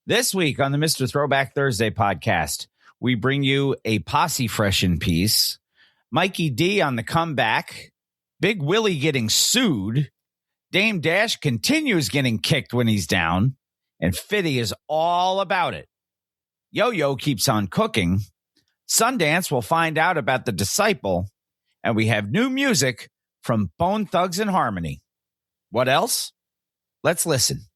This week on the Mr. Throwback Thursday podcast, we bring you a posse freshen piece, Mikey D on the comeback, Big Willie getting sued, Dame Dash continues getting kicked when he's down, and Fitty is all about it. YoYo keeps on cooking. Sundance will find out about The Disciple, and we have new music from Bone Thugs and Harmony. What else? Let's listen.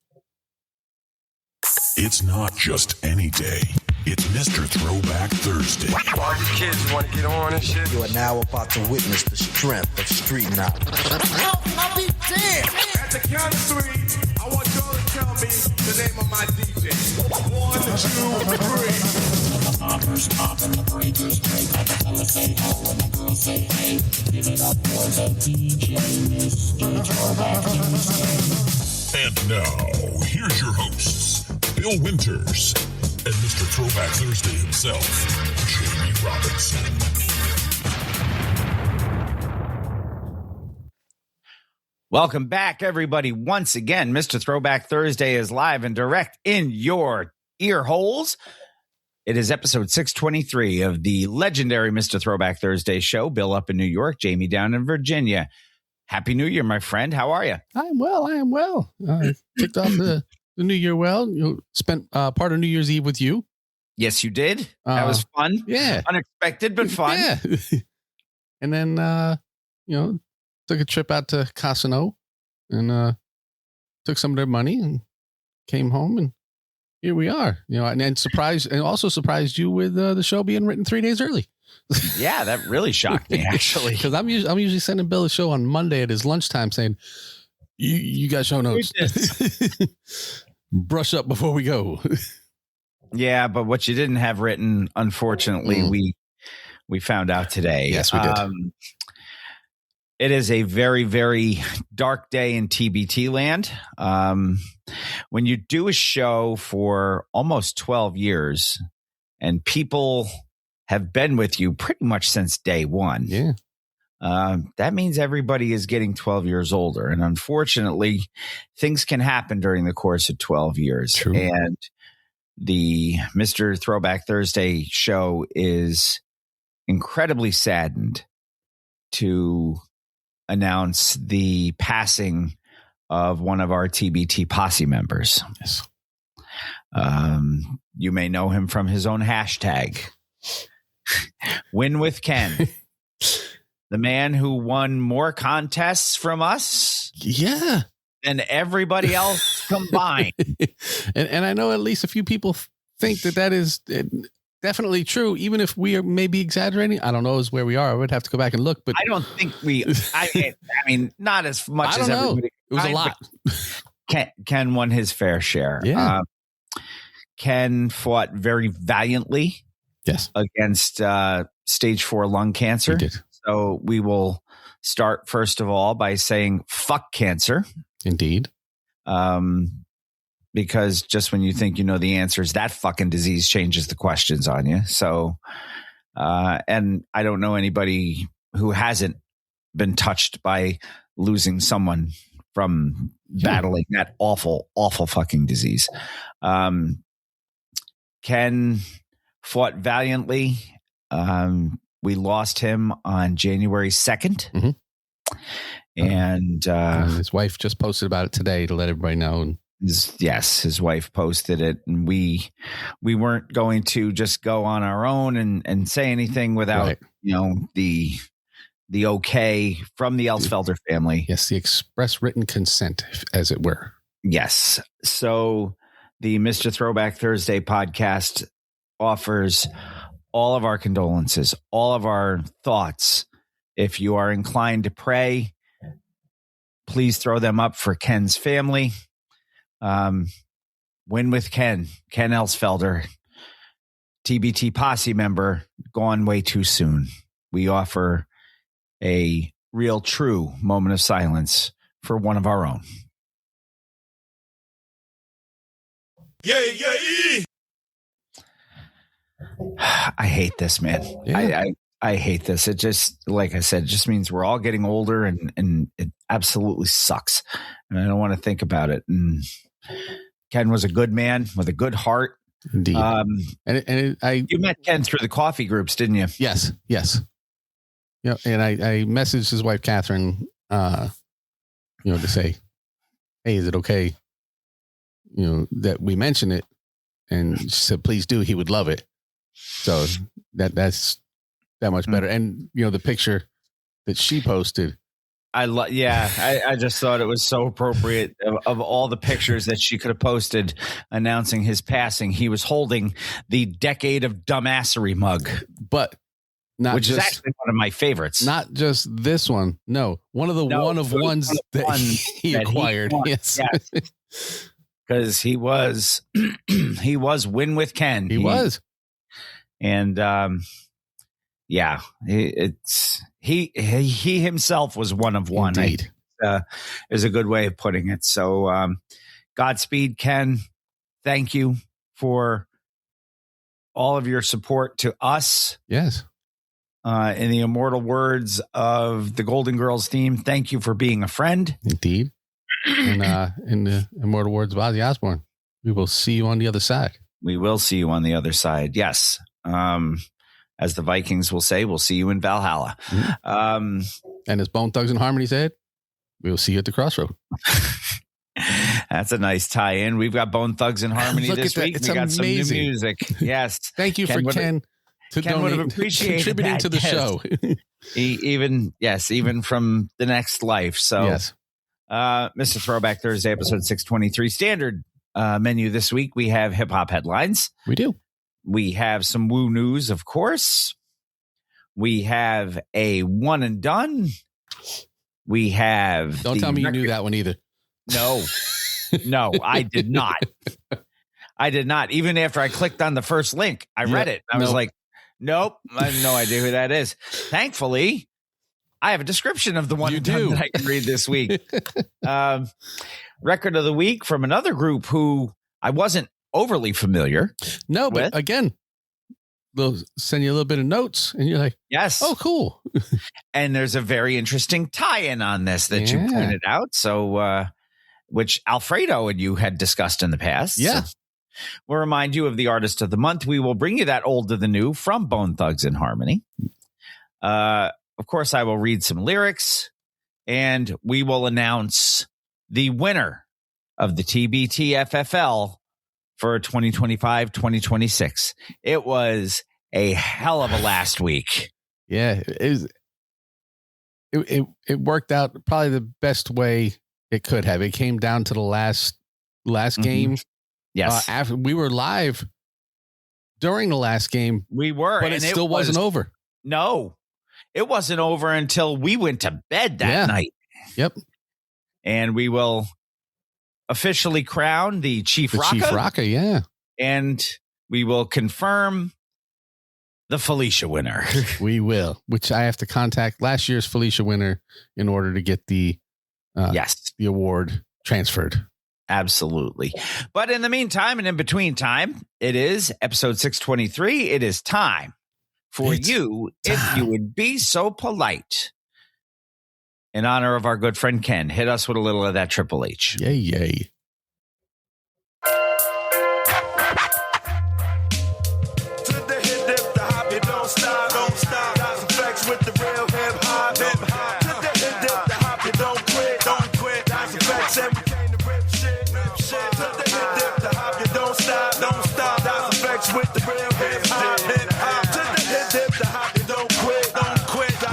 It's not just any day. It's Mr. Throwback Thursday. All you kids want to get on and shit. You are now about to witness the strength of street knowledge. I'll be damned. At the count of three, I want y'all to tell me the name of my DJ. 1, 2, 3. Hoppers, popping the breakers, break up the fellas say ho and the girls say hey. Give it up for the DJ, Mr. Throwback Thursday. And now, here's your hosts, Bill Winters and Mr. Throwback Thursday himself, Jamie Robinson. Welcome back, everybody. Once again, Mr. Throwback Thursday is live and direct in your ear holes. It is episode 623 of the legendary Mr. Throwback Thursday show. Bill up in New York, Jamie down in Virginia. Happy New Year, my friend. How are you? I am well. Kicked off the New Year well. You spent part of New Year's Eve with you. Yes, you did. That was fun. Yeah. Unexpected, but fun. Yeah. And then, took a trip out to Casino and took some of their money and came home, and here we are. And also surprised you with the show being written 3 days early. Yeah, that really shocked me, actually. Because I'm usually sending Bill a show on Monday at his lunchtime saying, you guys show notes. Brush up before we go. Yeah, but what you didn't have written, unfortunately, we found out today. Yes, we did. It is a very, very dark day in TBT land. When you do a show for almost 12 years and people have been with you pretty much since day one. Yeah. That means everybody is getting 12 years older. And unfortunately, things can happen during the course of 12 years. True. And the Mr. Throwback Thursday show is incredibly saddened to announce the passing of one of our TBT posse members. Yes. You may know him from his own hashtag, Win with Ken. The man who won more contests from us than everybody else combined. and I know at least a few people think that is definitely true, even if we are maybe exaggerating. I don't know is where we are. I would have to go back and look. But I don't think I mean, not as much as everybody. It was a lot. Ken won his fair share. Yeah. Ken fought very valiantly. Yes. Against stage 4 lung cancer. He did. So we will start, first of all, by saying fuck cancer. Indeed. Because just when you think you know the answers, that fucking disease changes the questions on you. So, and I don't know anybody who hasn't been touched by losing someone from battling that awful, awful fucking disease. Ken fought valiantly. We lost him on January 2nd. Mm-hmm. And his wife just posted about it today to let everybody know. His wife posted it, and we weren't going to just go on our own and say anything without, the okay from the Elsfelder family. Yes, the express written consent, as it were. Yes. So the Mr. Throwback Thursday podcast offers all of our condolences, all of our thoughts. If you are inclined to pray, please throw them up for Ken's family. Win with Ken Elsfelder, TBT posse member, gone way too soon. We offer a real, true moment of silence for one of our own. Yeah. I hate this, man. Yeah. I hate this. It just, like I said, just means we're all getting older, and it absolutely sucks. And I don't want to think about it. And Ken was a good man with a good heart. Indeed. You met Ken through the coffee groups, didn't you? Yes. Yeah. And I messaged his wife, Catherine, to say, hey, is it okay, that we mention it? And she said, please do. He would love it. So that's that much better. And, the picture that she posted. I just thought it was so appropriate of all the pictures that she could have posted announcing his passing. He was holding the Decade of Dumbassery mug, but which is actually one of my favorites. Not just this one. No, one of the ones that he acquired. Yes. Because he was Win with Ken. He was. And he himself was one of one. Indeed. Is a good way of putting it. So Godspeed, Ken. Thank you for all of your support to us. Yes. In the immortal words of the Golden Girls theme, thank you for being a friend. Indeed. And in the immortal words of Ozzy Osbourne, we will see you on the other side. We will see you on the other side. Yes. As the Vikings will say, we'll see you in Valhalla. Mm-hmm. And as Bone Thugs and Harmony said, we will see you at the crossroad. That's a nice tie-in. We've got Bone Thugs and Harmony this week. It's we got amazing. some new music. Yes. Thank you for Ken would have appreciated contributing to the show. Even from the next life. So, yes. Mr. Throwback Thursday, episode 623, standard menu this week. We have hip hop headlines. We do. We have some woo news, of course. We have a one and done. We have. Don't tell me you knew that one either. No, I did not. I did not. Even after I clicked on the first link, I read it. I was like, nope, I have no idea who that is. Thankfully, I have a description of the one that I can read this week. Record of the week from another group who I wasn't overly familiar. No, but again, they'll send you a little bit of notes and you're like, yes. Oh, cool. And there's a very interesting tie-in on this that you pointed out. So, which Alfredo and you had discussed in the past. Yeah. So we'll remind you of the artist of the month. We will bring you that old to the new from Bone Thugs and Harmony. Of course, I will read some lyrics and we will announce the winner of the TBT-FFL for 2025-2026. It was a hell of a last week. Yeah, it worked out probably the best way it could have. It came down to the last game. Yes. After we were live during the last game. We were. But it still wasn't over. No, it wasn't over until we went to bed that night. Yep. And we will officially crown the Chief Rocka. Chief Rocka, yeah. And we will confirm the Felicia winner. We will, which I have to contact last year's Felicia winner in order to get the award transferred. Absolutely. But in the meantime and in between time, it is episode 623. It is time for you, if you would be so polite, in honor of our good friend Ken, hit us with a little of that Triple H. Yay, yay.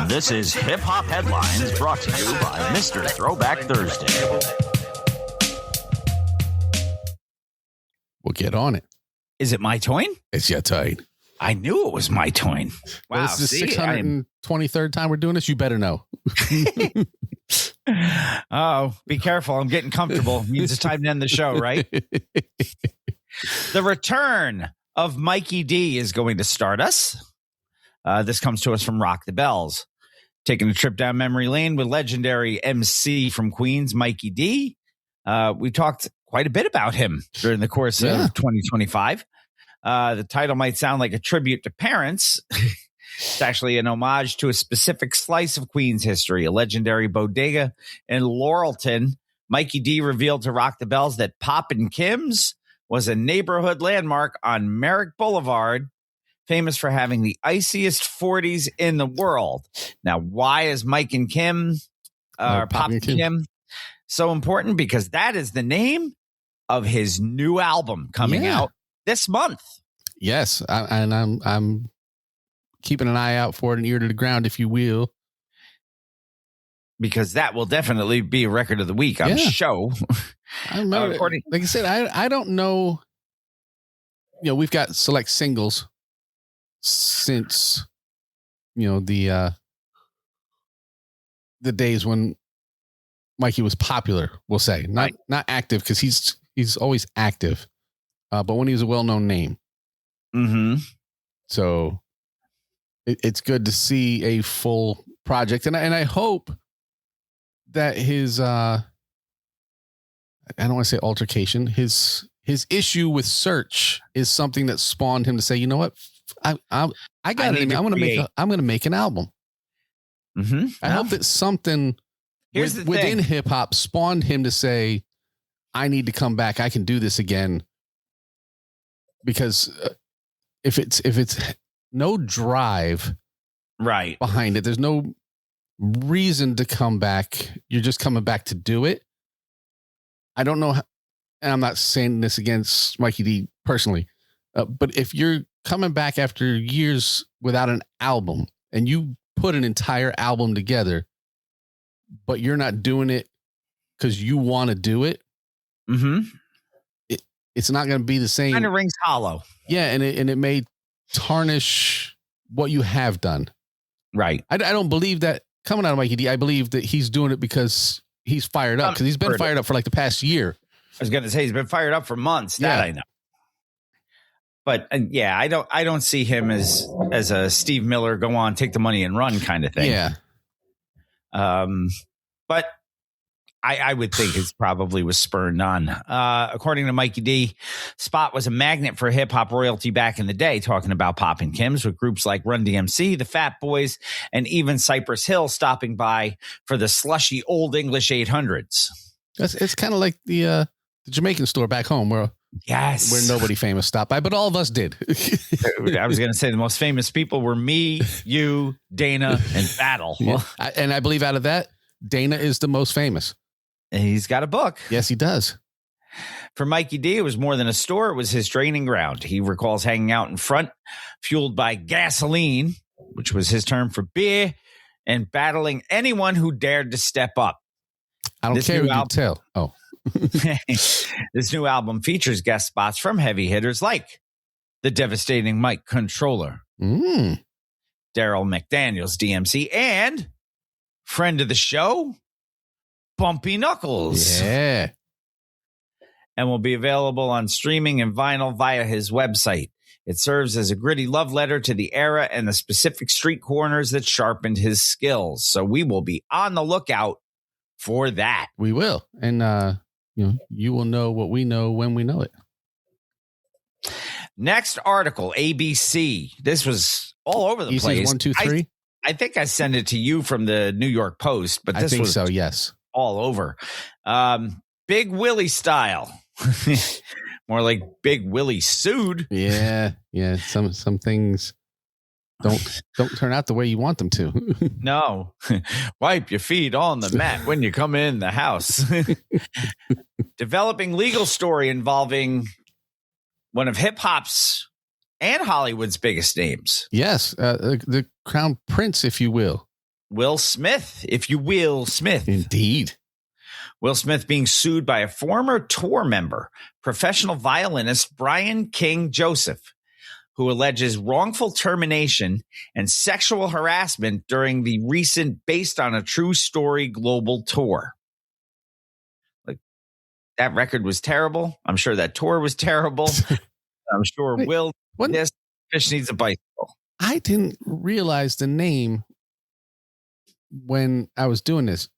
This is Hip Hop Headlines, brought to you by Mr. Throwback Thursday. We'll get on it. Is it my turn? It's your turn. I knew it was my turn. Wow. This is the 623rd time we're doing this. You better know. Oh, be careful. I'm getting comfortable. It means it's time to end the show, right? The return of Mikey D is going to start us. This comes to us from Rock the Bells. Taking a trip down memory lane with legendary MC from Queens, Mikey D. We talked quite a bit about him during the course of 2025. The title might sound like a tribute to parents. It's actually an homage to a specific slice of Queens history, a legendary bodega in Laurelton Mikey D revealed to Rock the Bells that Poppin' Kim's was a neighborhood landmark on Merrick Boulevard, famous for having the iciest 40s in the world. Now, why is Mike and Kim, Poppin' Kim, so important? Because that is the name of his new album coming out this month. Yes, I'm keeping an eye out for it, an ear to the ground, if you will. Because that will definitely be a record of the week, I'm sure. I remember, like I said, I don't know. You know, we've got select singles since, you know, the days when Mikey was popular, we'll say. Not active, because he's always active. But when he was a well-known name. Mm-hmm. So it's good to see a full project. And I hope that his I don't want to say altercation, his issue with Search is something that spawned him to say, you know what, I got it. I'm going to make an album. Mm-hmm. I hope that something within hip hop spawned him to say, I need to come back. I can do this again. Because if it's no drive behind it, there's no reason to come back. You're just coming back to do it. I don't know how, and I'm not saying this against Mikey D personally, but if you're coming back after years without an album and you put an entire album together, but you're not doing it because you want to do it, it's not going to be the same. Kind of rings hollow. Yeah, and it may tarnish what you have done. Right. I don't believe that coming out of Mikey D. I believe that he's doing it because he's fired up, because he's been fired up for like the past year. I was going to say he's been fired up for months. That I know. But yeah, I don't see him as a Steve Miller, go on, take the money and run kind of thing. Yeah. But I would think it probably was spurned on. According to Mikey D, Spot was a magnet for hip hop royalty back in the day, talking about Poppin' Kim's, with groups like Run DMC, the Fat Boys, and even Cypress Hill stopping by for the slushy old English 800s. It's kind of like the Jamaican store back home where nobody famous stopped by, but all of us did. I was going to say the most famous people were me, you, Dana, and Battle. Yeah. And I believe out of that, Dana is the most famous. And he's got a book. Yes, he does. For Mikey D, it was more than a store. It was his training ground. He recalls hanging out in front, fueled by gasoline, which was his term for beer, and battling anyone who dared to step up. I don't care who you tell. Oh. This new album features guest spots from heavy hitters like the devastating Mike Controller, Daryl McDaniels, DMC, and friend of the show, Bumpy Knuckles. Yeah. And will be available on streaming and vinyl via his website. It serves as a gritty love letter to the era and the specific street corners that sharpened his skills. So we will be on the lookout for that. We will. And, you will know what we know when we know it. Next article, ABC. This was all over the place. 1, 2, 3. I think I sent it to you from the New York Post, but this was so. Yes, all over. Big Willie style, more like Big Willie sued. Yeah. Some things don't turn out the way you want them to. No, wipe your feet on the mat when you come in the house. Developing legal story involving one of hip hop's and Hollywood's biggest names. Yes, the crown prince, if you will. Will Smith, if you will, Smith. Indeed. Will Smith being sued by a former tour member, professional violinist Brian King Joseph, who alleges wrongful termination and sexual harassment during the recent Based on a True Story global tour. Like, that record was terrible. I'm sure that tour was terrible. I'm sure this fish needs a bicycle. I didn't realize the name when I was doing this.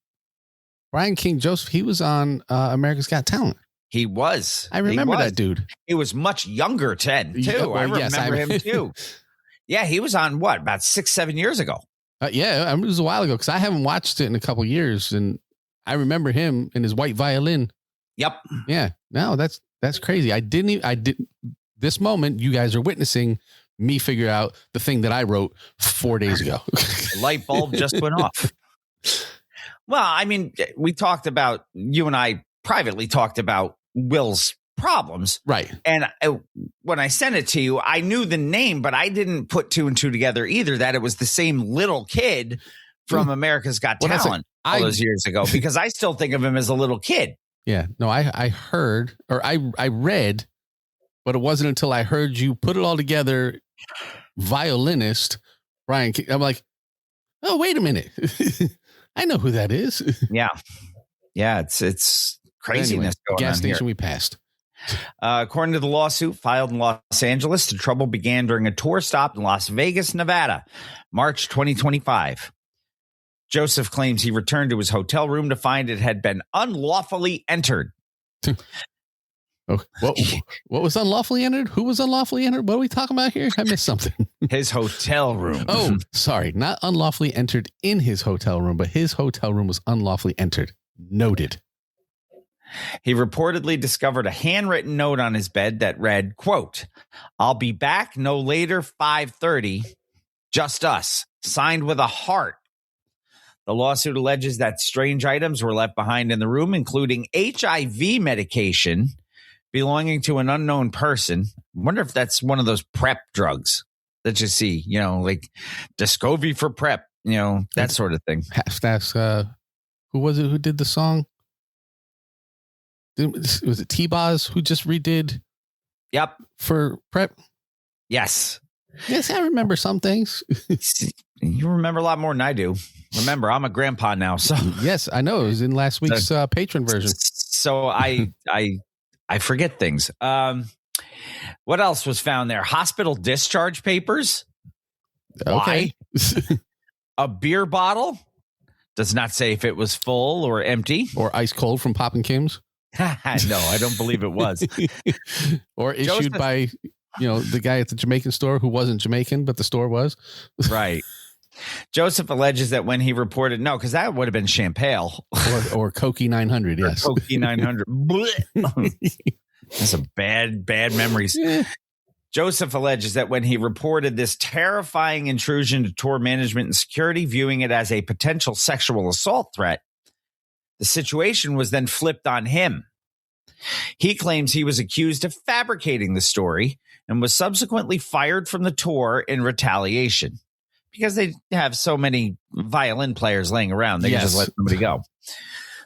Brian King Joseph, he was on America's Got Talent. He was. I remember that dude. He was much younger then, too. Yeah, well, I remember him, too. Yeah, he was on, about 6-7 years ago? Yeah, it was a while ago, because I haven't watched it in a couple years. And I remember him and his white violin. Yep. Yeah. No, that's crazy. This moment you guys are witnessing me figure out the thing that I wrote 4 days ago. The light bulb just went off. Well, I mean, you and I privately talked about Will's problems. Right. And when I sent it to you, I knew the name, but I didn't put two and two together either, that it was the same little kid from America's Got Talent all those years ago, because I still think of him as a little kid. Yeah. No, I heard, or I read, but it wasn't until I heard you put it all together, violinist Brian King. I'm like, oh, wait a minute. I know who that is. Yeah. Yeah. It's craziness anyway, going gas on station here. we passed. According to the lawsuit filed in Los Angeles, the trouble began during a tour stop in Las Vegas, Nevada, March 2025. Joseph claims he returned to his hotel room to find it had been unlawfully entered. Oh, what was unlawfully entered? Who was unlawfully entered? What are we talking about here? I missed something. His hotel room. Oh, sorry. Not unlawfully entered in his hotel room, but his hotel room was unlawfully entered. Noted. He reportedly discovered a handwritten note on his bed that read, quote, "I'll be back no later 5:30. Just us." Signed with a heart. The lawsuit alleges that strange items were left behind in the room, including HIV medication belonging to an unknown person. I wonder if that's one of those PrEP drugs that you see, like Descovy for PrEP, that sort of thing. That's who was it who did the song? Was it T-Boz who just redid? Yep. For PrEP? Yes. Yes, I remember some things. You remember a lot more than I do. Remember, I'm a grandpa now, so yes, I know. It was in last week's patron version. So I forget things. What else was found there? Hospital discharge papers. Okay. Why? A beer bottle. Does not say if it was full or empty. Or ice cold from Pop and Kim's. No, I don't believe it was. Or issued by, the guy at the Jamaican store who wasn't Jamaican, but the store was. Right. Joseph alleges that when he reported, because that would have been champagne. Or Cokie 900, yes. Cokie 900. That's a bad memories. Yeah. Joseph alleges that when he reported this terrifying intrusion to tour management and security, viewing it as a potential sexual assault threat, the situation was then flipped on him. He claims he was accused of fabricating the story and was subsequently fired from the tour in retaliation because they have so many violin players laying around. They can just let somebody go.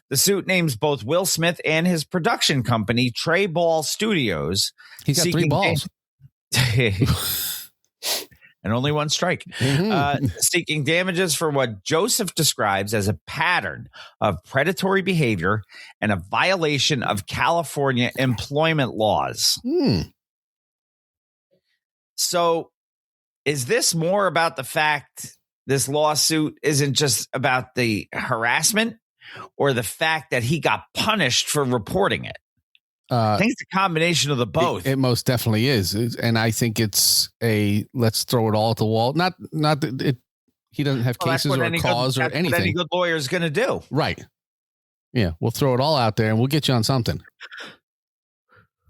The suit names both Will Smith and his production company, Trey Ball Studios. He's got 3 balls. And only one strike. Mm-hmm. Seeking damages for what Joseph describes as a pattern of predatory behavior and a violation of California employment laws. So is this more about the fact this lawsuit isn't just about the harassment or the fact that he got punished for reporting it? I think it's a combination of the both. It most definitely is. And I think it's let's throw it all at the wall. Not that he doesn't have cases or cause or anything. What any good lawyer is going to do. Right. Yeah. We'll throw it all out there and we'll get you on something.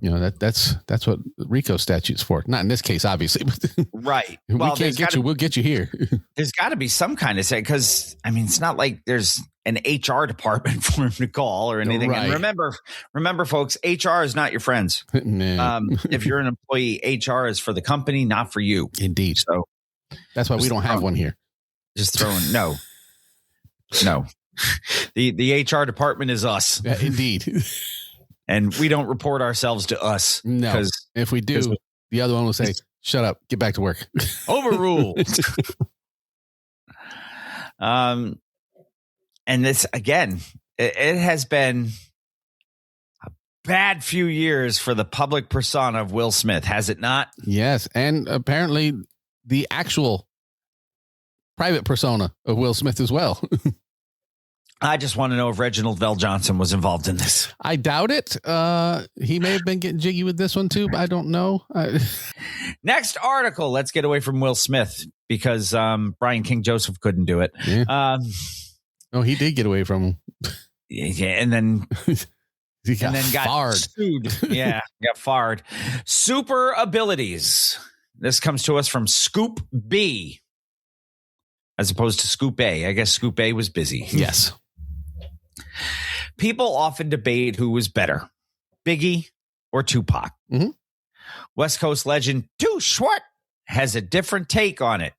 That's what RICO statute's for. Not in this case, obviously. Right. We can't get you. We'll get you here. There's got to be some kind of say, because it's not like there's an HR department for him to call or anything. Right. And remember, folks, HR is not your friends. Nah. If you're an employee, HR is for the company, not for you. Indeed. So that's why we don't have one here. Just throwing no. The HR department is us. Yeah, indeed. And we don't report ourselves to us. No. If we do, the other one will say, "Shut up, get back to work." Overruled. And this, again, it has been a bad few years for the public persona of Will Smith, has it not? Yes. And apparently the actual private persona of Will Smith as well. I just want to know if Reginald Vell Johnson was involved in this. I doubt it. He may have been getting jiggy with this one too, but I don't know. Next article. Let's get away from Will Smith because Brian King Joseph couldn't do it. Yeah. No, he did get away from him. Yeah, and then got fired. sued. Yeah, got fired. Super abilities. This comes to us from Scoop B, as opposed to Scoop A. I guess Scoop A was busy. Yes. People often debate who was better, Biggie or Tupac. Mm-hmm. West Coast legend Too Short has a different take on it.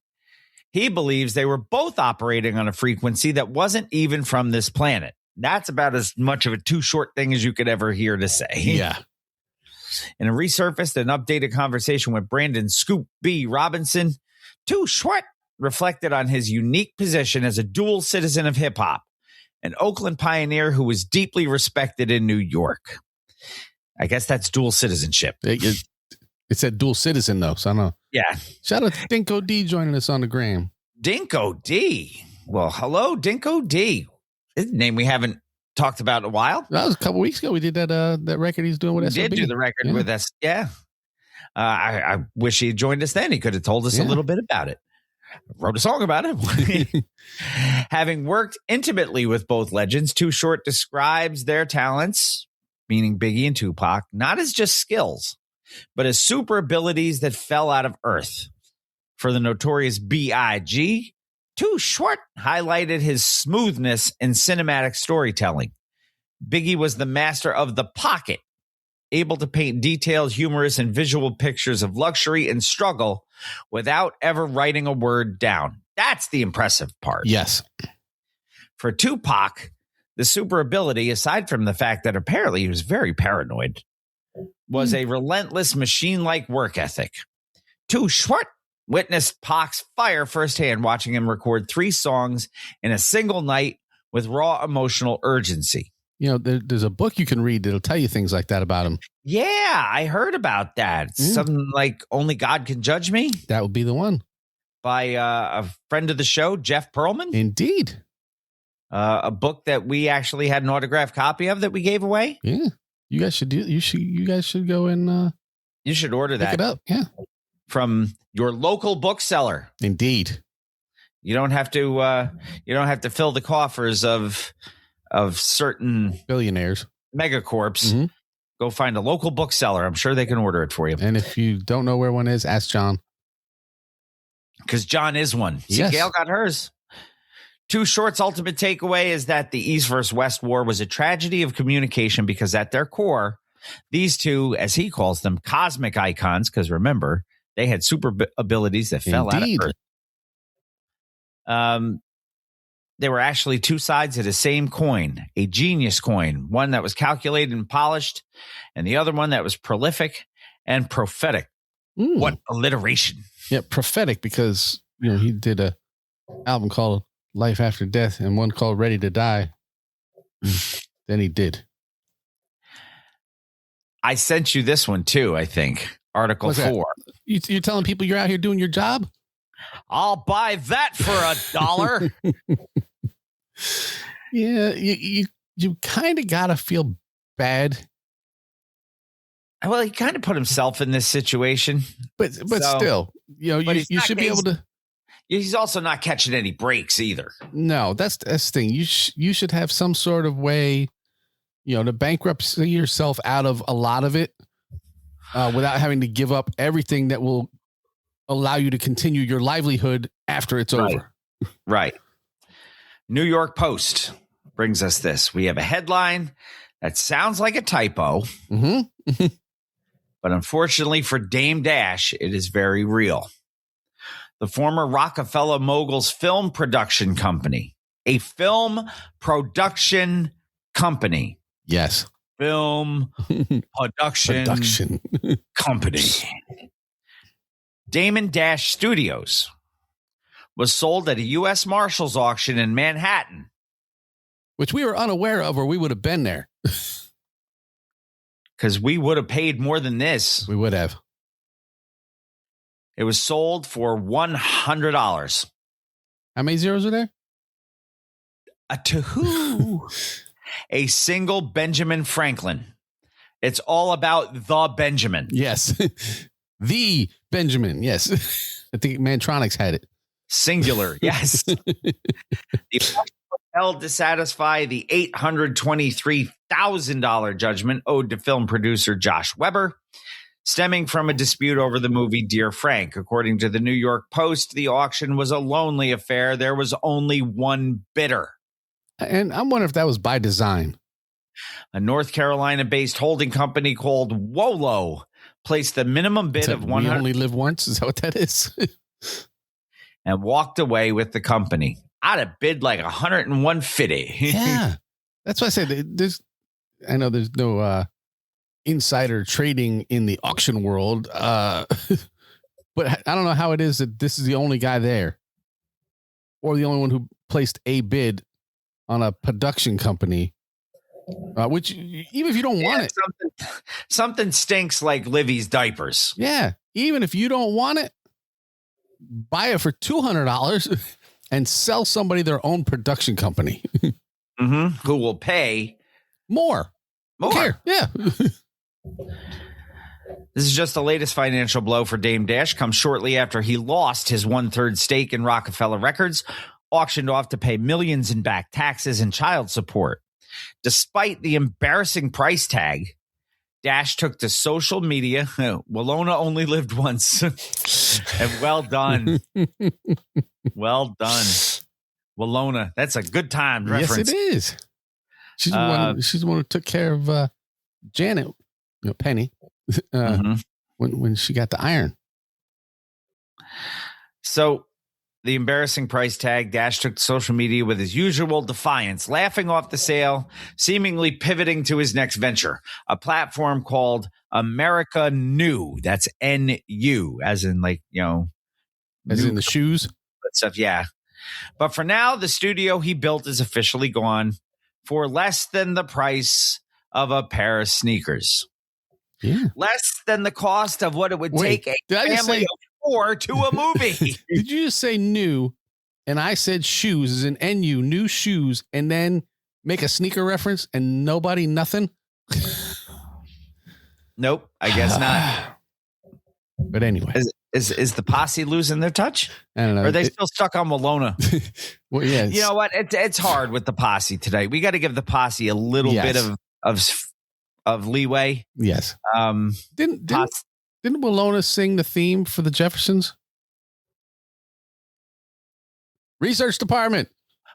He believes they were both operating on a frequency that wasn't even from this planet. That's about as much of a Too Short thing as you could ever hear to say. Yeah. In a resurfaced and updated conversation with Brandon Scoop B. Robinson, Too Short reflected on his unique position as a dual citizen of hip hop, an Oakland pioneer who was deeply respected in New York. I guess that's dual citizenship. It said dual citizen, though, so I don't know. Yeah. Shout out to Dinko D joining us on the gram. Dinko D. Well, hello, Dinko D. His name we haven't talked about in a while. That was a couple weeks ago. We did that record he's doing with We SOB. did do the record with us. Yeah. I wish he had joined us then. He could have told us a little bit about it. Wrote a song about it. Having worked intimately with both legends, Too Short describes their talents, meaning Biggie and Tupac, not as just skills, but as super abilities that fell out of earth. For the notorious B.I.G., Too Short highlighted his smoothness in cinematic storytelling. Biggie was the master of the pocket, able to paint detailed, humorous, and visual pictures of luxury and struggle without ever writing a word down. That's the impressive part. Yes. For Tupac, the super ability, aside from the fact that apparently he was very paranoid, was a relentless machine-like work ethic. Too Short witnessed Pac's fire firsthand, watching him record 3 songs in a single night with raw emotional urgency. You know, there's a book you can read that'll tell you things like that about him. Yeah, I heard about that. Something like Only God Can Judge Me That would be the one. by a friend of the show, Jeff Pearlman. Indeed. A book that we actually had an autographed copy of that we gave away. Yeah. You guys should You guys should go and You should order pick that it up. Yeah. from your local bookseller. Indeed. You don't have to fill the coffers of certain Billionaires. megacorps. Mhm. Go find a local bookseller. I'm sure they can order it for you. And if you don't know where one is, ask John. Because John is one. See, Yes. Gail got hers. Too Short's ultimate takeaway is that the East versus West war was a tragedy of communication because at their core, these two, as he calls them, cosmic icons, because remember, they had super abilities that fell Indeed. out of Earth. They were actually two sides of the same coin, a genius coin, one that was calculated and polished, and the other one that was prolific and prophetic. Mm. What alliteration. Yeah, prophetic, because he did a album called Life After Death and one called Ready to Die. Then he did. I sent you this one too, I think. Article What's that? 4. You're telling people you're out here doing your job? I'll buy that for $1. Yeah, you kind of gotta feel bad, Well, he kind of put himself in this situation, but So- still, but he's you not should be able to. He's also not catching any breaks either. No, that's the thing. You should have some sort of way, to bankruptcy yourself out of a lot of it, without having to give up everything that will allow you to continue your livelihood after it's over. Right. New York Post brings us this. We have a headline that sounds like a typo, Mm-hmm. but unfortunately for Dame Dash, it is very real. The former Rockefeller mogul's film production company, a film production company, Yes. film production company, Damon Dash Studios, was sold at a U.S. Marshals auction in Manhattan. Which we were unaware of, or we would have been there. Because we would have paid more than this. We would have. It was sold for $100. How many zeros are there? To who? A single Benjamin Franklin. It's all about the Benjamin. Yes. The Benjamin. Yes. I think Mantronics had it. Singular. Yes. The held to satisfy the $823,000 judgment owed to film producer Josh Weber, stemming from a dispute over the movie Dear Frank. According to the New York Post, the auction was a lonely affair. There was only one bidder. And I'm wondering if that was by design. A North Carolina-based holding company called YoYo placed the minimum bid of We 100 only live once. Is that what that is? and walked away with the company. I'd have bid like 101.50. Yeah, that's why I said I know there's no insider trading in the auction world, but I don't know how it is that this is the only guy there, or the only one who placed a bid on a production company. Which, even if you don't want it, something stinks like Livy's diapers. Yeah, even if you don't want it, buy it for $200 and sell somebody their own production company. Who will pay more. Okay. Yeah. This is just the latest financial blow for Dame Dash. Comes shortly after he lost his 1/3 stake in Rockefeller Records, auctioned off to pay millions in back taxes and child support. Despite the embarrassing price tag, Dash took to social media. Willona only lived once. And well done. Well done. Willona. That's a good time reference. Yes, it is. She's the one who took care of Janet, Penny, when she got the iron. So the embarrassing price tag, Dash took to social media with his usual defiance, laughing off the sale, seemingly pivoting to his next venture, a platform called America New. That's NU, as in as in the shoes stuff. Yeah. But for now, the studio he built is officially gone for less than the price of a pair of sneakers. Yeah. Less than the cost of what it would take a family of 4 to a movie. Did you just say new? And I said shoes as in NU, new shoes, and then make a sneaker reference and nothing? Nope, I guess not. But anyway. Is the posse losing their touch? I don't know. Or are they still stuck on Willona? Well, yeah. You know what? It's hard with the posse today. We got to give the posse a little bit of leeway. Yes. Didn't Willona sing the theme for the Jeffersons? Research department.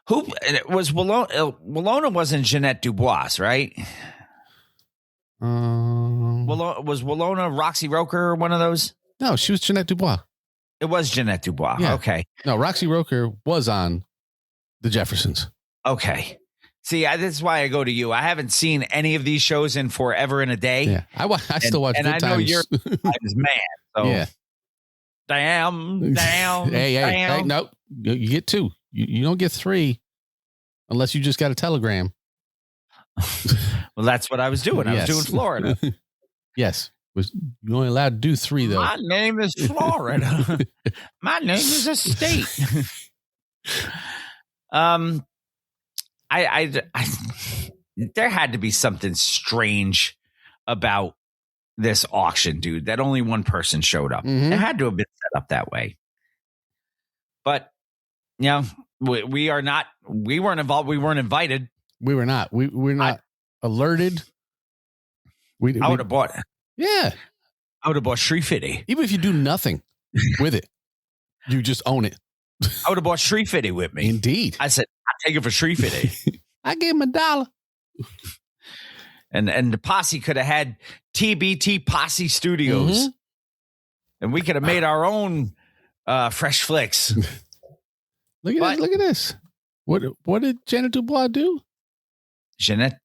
Who was Willona? Willona wasn't Jeanette Dubois, right? Was Willona Roxy Roker or one of those? No, she was Jeanette Dubois. It was Jeanette Dubois. Yeah. Okay. No, Roxy Roker was on the Jeffersons. Okay. See, this is why I go to you. I haven't seen any of these shows in forever and a day. Yeah, I still watch Good Times. And I know you're Times man. So yeah. Damn. Hey, no. You get 2. You don't get 3 unless you just got a telegram. Well, that's what I was doing. I was doing Florida. Yes. You're only allowed to do 3, though. My name is Florida. My name is a state. There had to be something strange about this auction, dude, that only one person showed up. It had to have been set up that way. But, we weren't involved. We weren't invited. We were not. We're not alerted. I would have bought. Yeah. I would have bought Shree50. Even if you do nothing with it, you just own it. I would have bought Shree50 with me. Indeed. I said, I'll take it for Shree50. I gave him $1. And the posse could have had TBT Posse Studios. And we could have made our own fresh flicks. Look at this. What did Janet Dubois do? Jeanette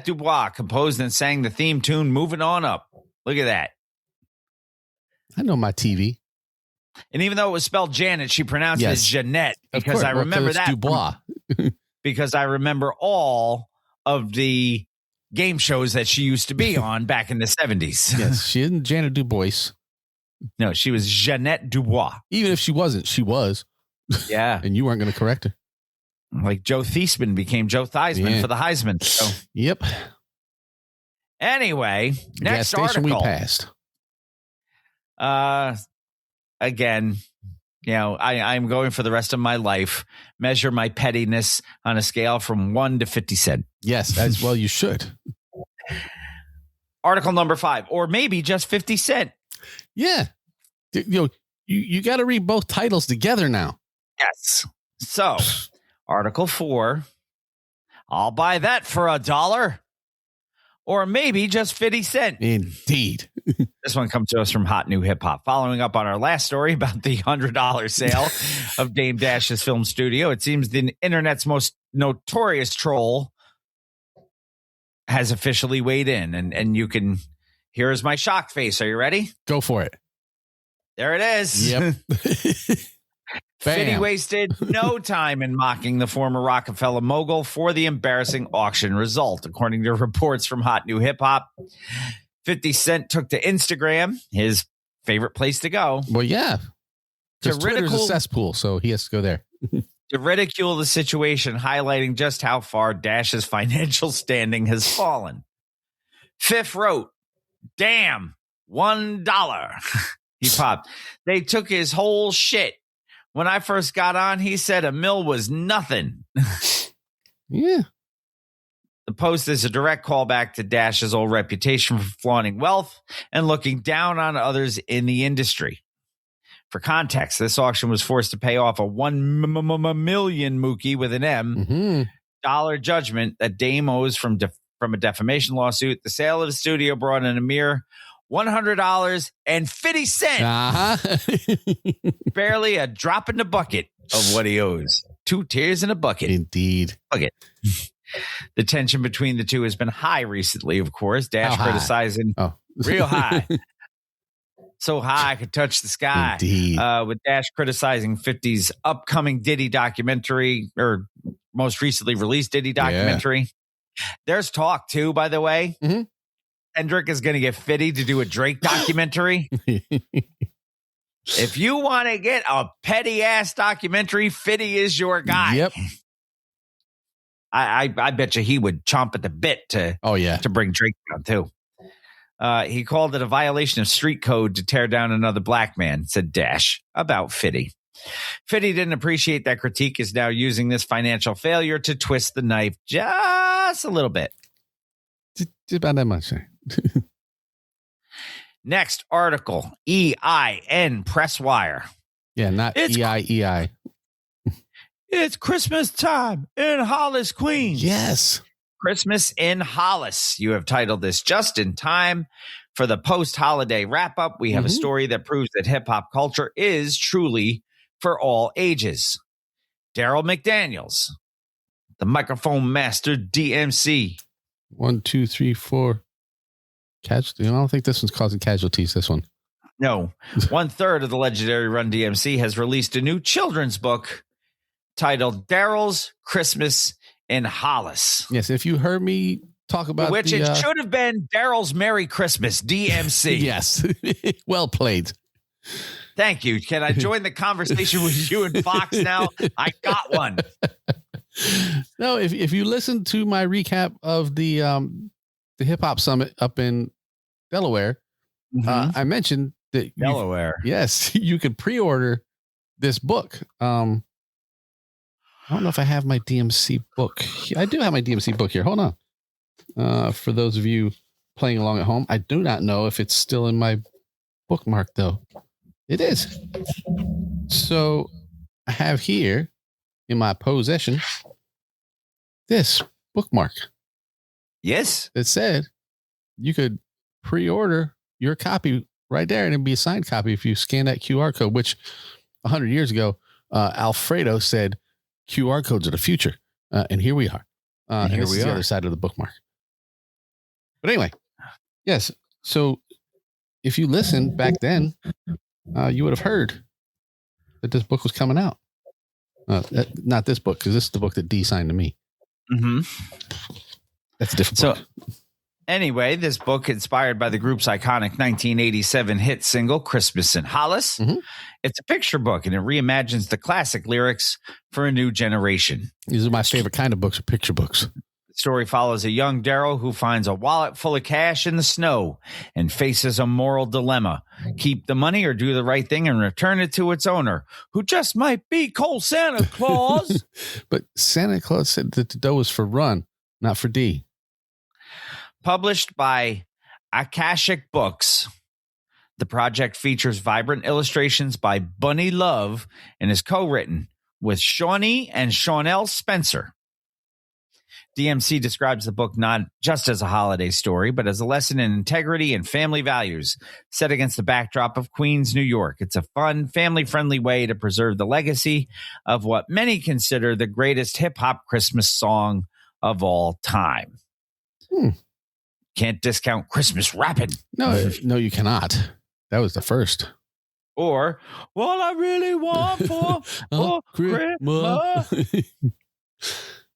Dubois composed and sang the theme tune Moving On Up. Look at that. I know my TV. And even though it was spelled Janet, she pronounced it as Jeanette because I remember that. Dubois. Because I remember all of the game shows that she used to be on back in the 70s. Yes, she isn't Janet Dubois. No, she was Jeanette Dubois. Even if she wasn't, she was. Yeah. And you weren't going to correct her. Like Joe Theismann became Joe Theismann for the Heisman. So. Yep. Anyway, next gas station article. We passed. Again, You know, I'm going for the rest of my life, measure my pettiness on a scale from 1 to 50 cents. Yes, as well you should. Article number 5, or maybe just 50 cents. Yeah. You got to read both titles together now. Yes. So, Article 4, I'll buy that for $1. Or maybe just 50 cents. Indeed. This one comes to us from Hot New Hip Hop. Following up on our last story about the $100 sale of Dame Dash's film studio, it seems the internet's most notorious troll has officially weighed in. And you can, here's my shock face. Are you ready? Go for it. There it is. Yep. Fitty wasted no time in mocking the former Rockefeller mogul for the embarrassing auction result. According to reports from Hot New Hip Hop, 50 Cent took to Instagram, his favorite place to go. Well, yeah. Because Twitter's a ridicule- cesspool, so he has to go there. to ridicule the situation, highlighting just how far Dash's financial standing has fallen. Fifth wrote, "Damn, $1." He popped. "They took his whole shit. When I first got on, he said $1 million was nothing." Yeah. The post is a direct callback to Dash's old reputation for flaunting wealth and looking down on others in the industry. For context, this auction was forced to pay off a $1 million Mookie with an M dollar judgment that Dame owes from a defamation lawsuit. The sale of the studio brought in a mere $100.50. Barely a drop in the bucket of what he owes. 2 tears in a bucket. Indeed. Bucket. The tension between the two has been high recently, of course. Dash criticizing real high. So high I could touch the sky. Indeed. With Dash criticizing 50's upcoming Diddy documentary, or most recently released Diddy documentary. Yeah. There's talk too, by the way. Mm-hmm. Kendrick is going to get 50 to do a Drake documentary. If you want to get a petty ass documentary, 50 is your guy. Yep. I bet you he would chomp at the bit to bring Drake down too. He called it a violation of street code to tear down another black man, said Dash about 50. 50 didn't appreciate that critique, is now using this financial failure to twist the knife just a little bit. Just about that much. Next article, EIN Press Wire. Yeah, not EIEI. It's Christmas time in Hollis, Queens. Yes. Christmas in Hollis. You have titled this just in time for the post-holiday wrap-up. We have a story that proves that hip-hop culture is truly for all ages. Daryl McDaniels, the microphone master, DMC. 1, 2, 3, 4. Casualty. I don't think this one's causing casualties, this one. No. 1/3 of the legendary Run DMC has released a new children's book titled Daryl's Christmas in Hollis. Yes, if you heard me talk about which it should have been Daryl's Merry Christmas, DMC. Yes. Well played. Thank you. Can I join the conversation with you and Fox now? I got one. No, if you listen to my recap of the Hip Hop Summit up in Delaware, I mentioned that Delaware. Yes, you could pre-order this book. I don't know if I have my DMC book. I do have my DMC book here. Hold on. For those of you playing along at home, I do not know if it's still in my bookmark, though. It is. So I have here in my possession this bookmark. Yes. It said you could pre-order your copy right there, and it'd be a signed copy if you scan that QR code, which 100 years ago, Alfredo said QR codes are the future. And here we are. And here we are. The other side of the bookmark. But anyway, yes. So if you listened back then, you would have heard that this book was coming out. Not this book, because this is the book that D signed to me. Mm-hmm. That's a different book. Anyway, this book, inspired by the group's iconic 1987 hit single, Christmas in Hollis. It's a picture book, and it reimagines the classic lyrics for a new generation. These are my favorite kind of books, are picture books. Story follows a young Daryl who finds a wallet full of cash in the snow and faces a moral dilemma. Keep the money or do the right thing and return it to its owner, who just might be cold Santa Claus. But Santa Claus said that the dough was for Run, not for D. Published by Akashic Books, the project features vibrant illustrations by Bunny Love and is co-written with Shawnee and Shawnell Spencer. DMC describes the book not just as a holiday story, but as a lesson in integrity and family values set against the backdrop of Queens, New York. It's a fun, family-friendly way to preserve the legacy of what many consider the greatest hip-hop Christmas song of all time. Can't discount Christmas rapping. No, you cannot. That was the first. Or, what I really want for Christmas.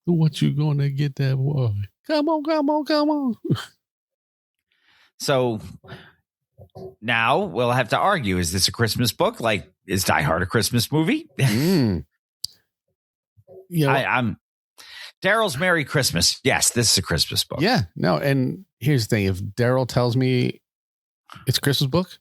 What you gonna get that boy? Come on. So now we'll have to argue, is this a Christmas book? Like, is Die Hard a Christmas movie? Yeah. I'm Daryl's Merry Christmas. Yes, this is a Christmas book. Yeah. No, and here's the thing. If Daryl tells me it's a Christmas book,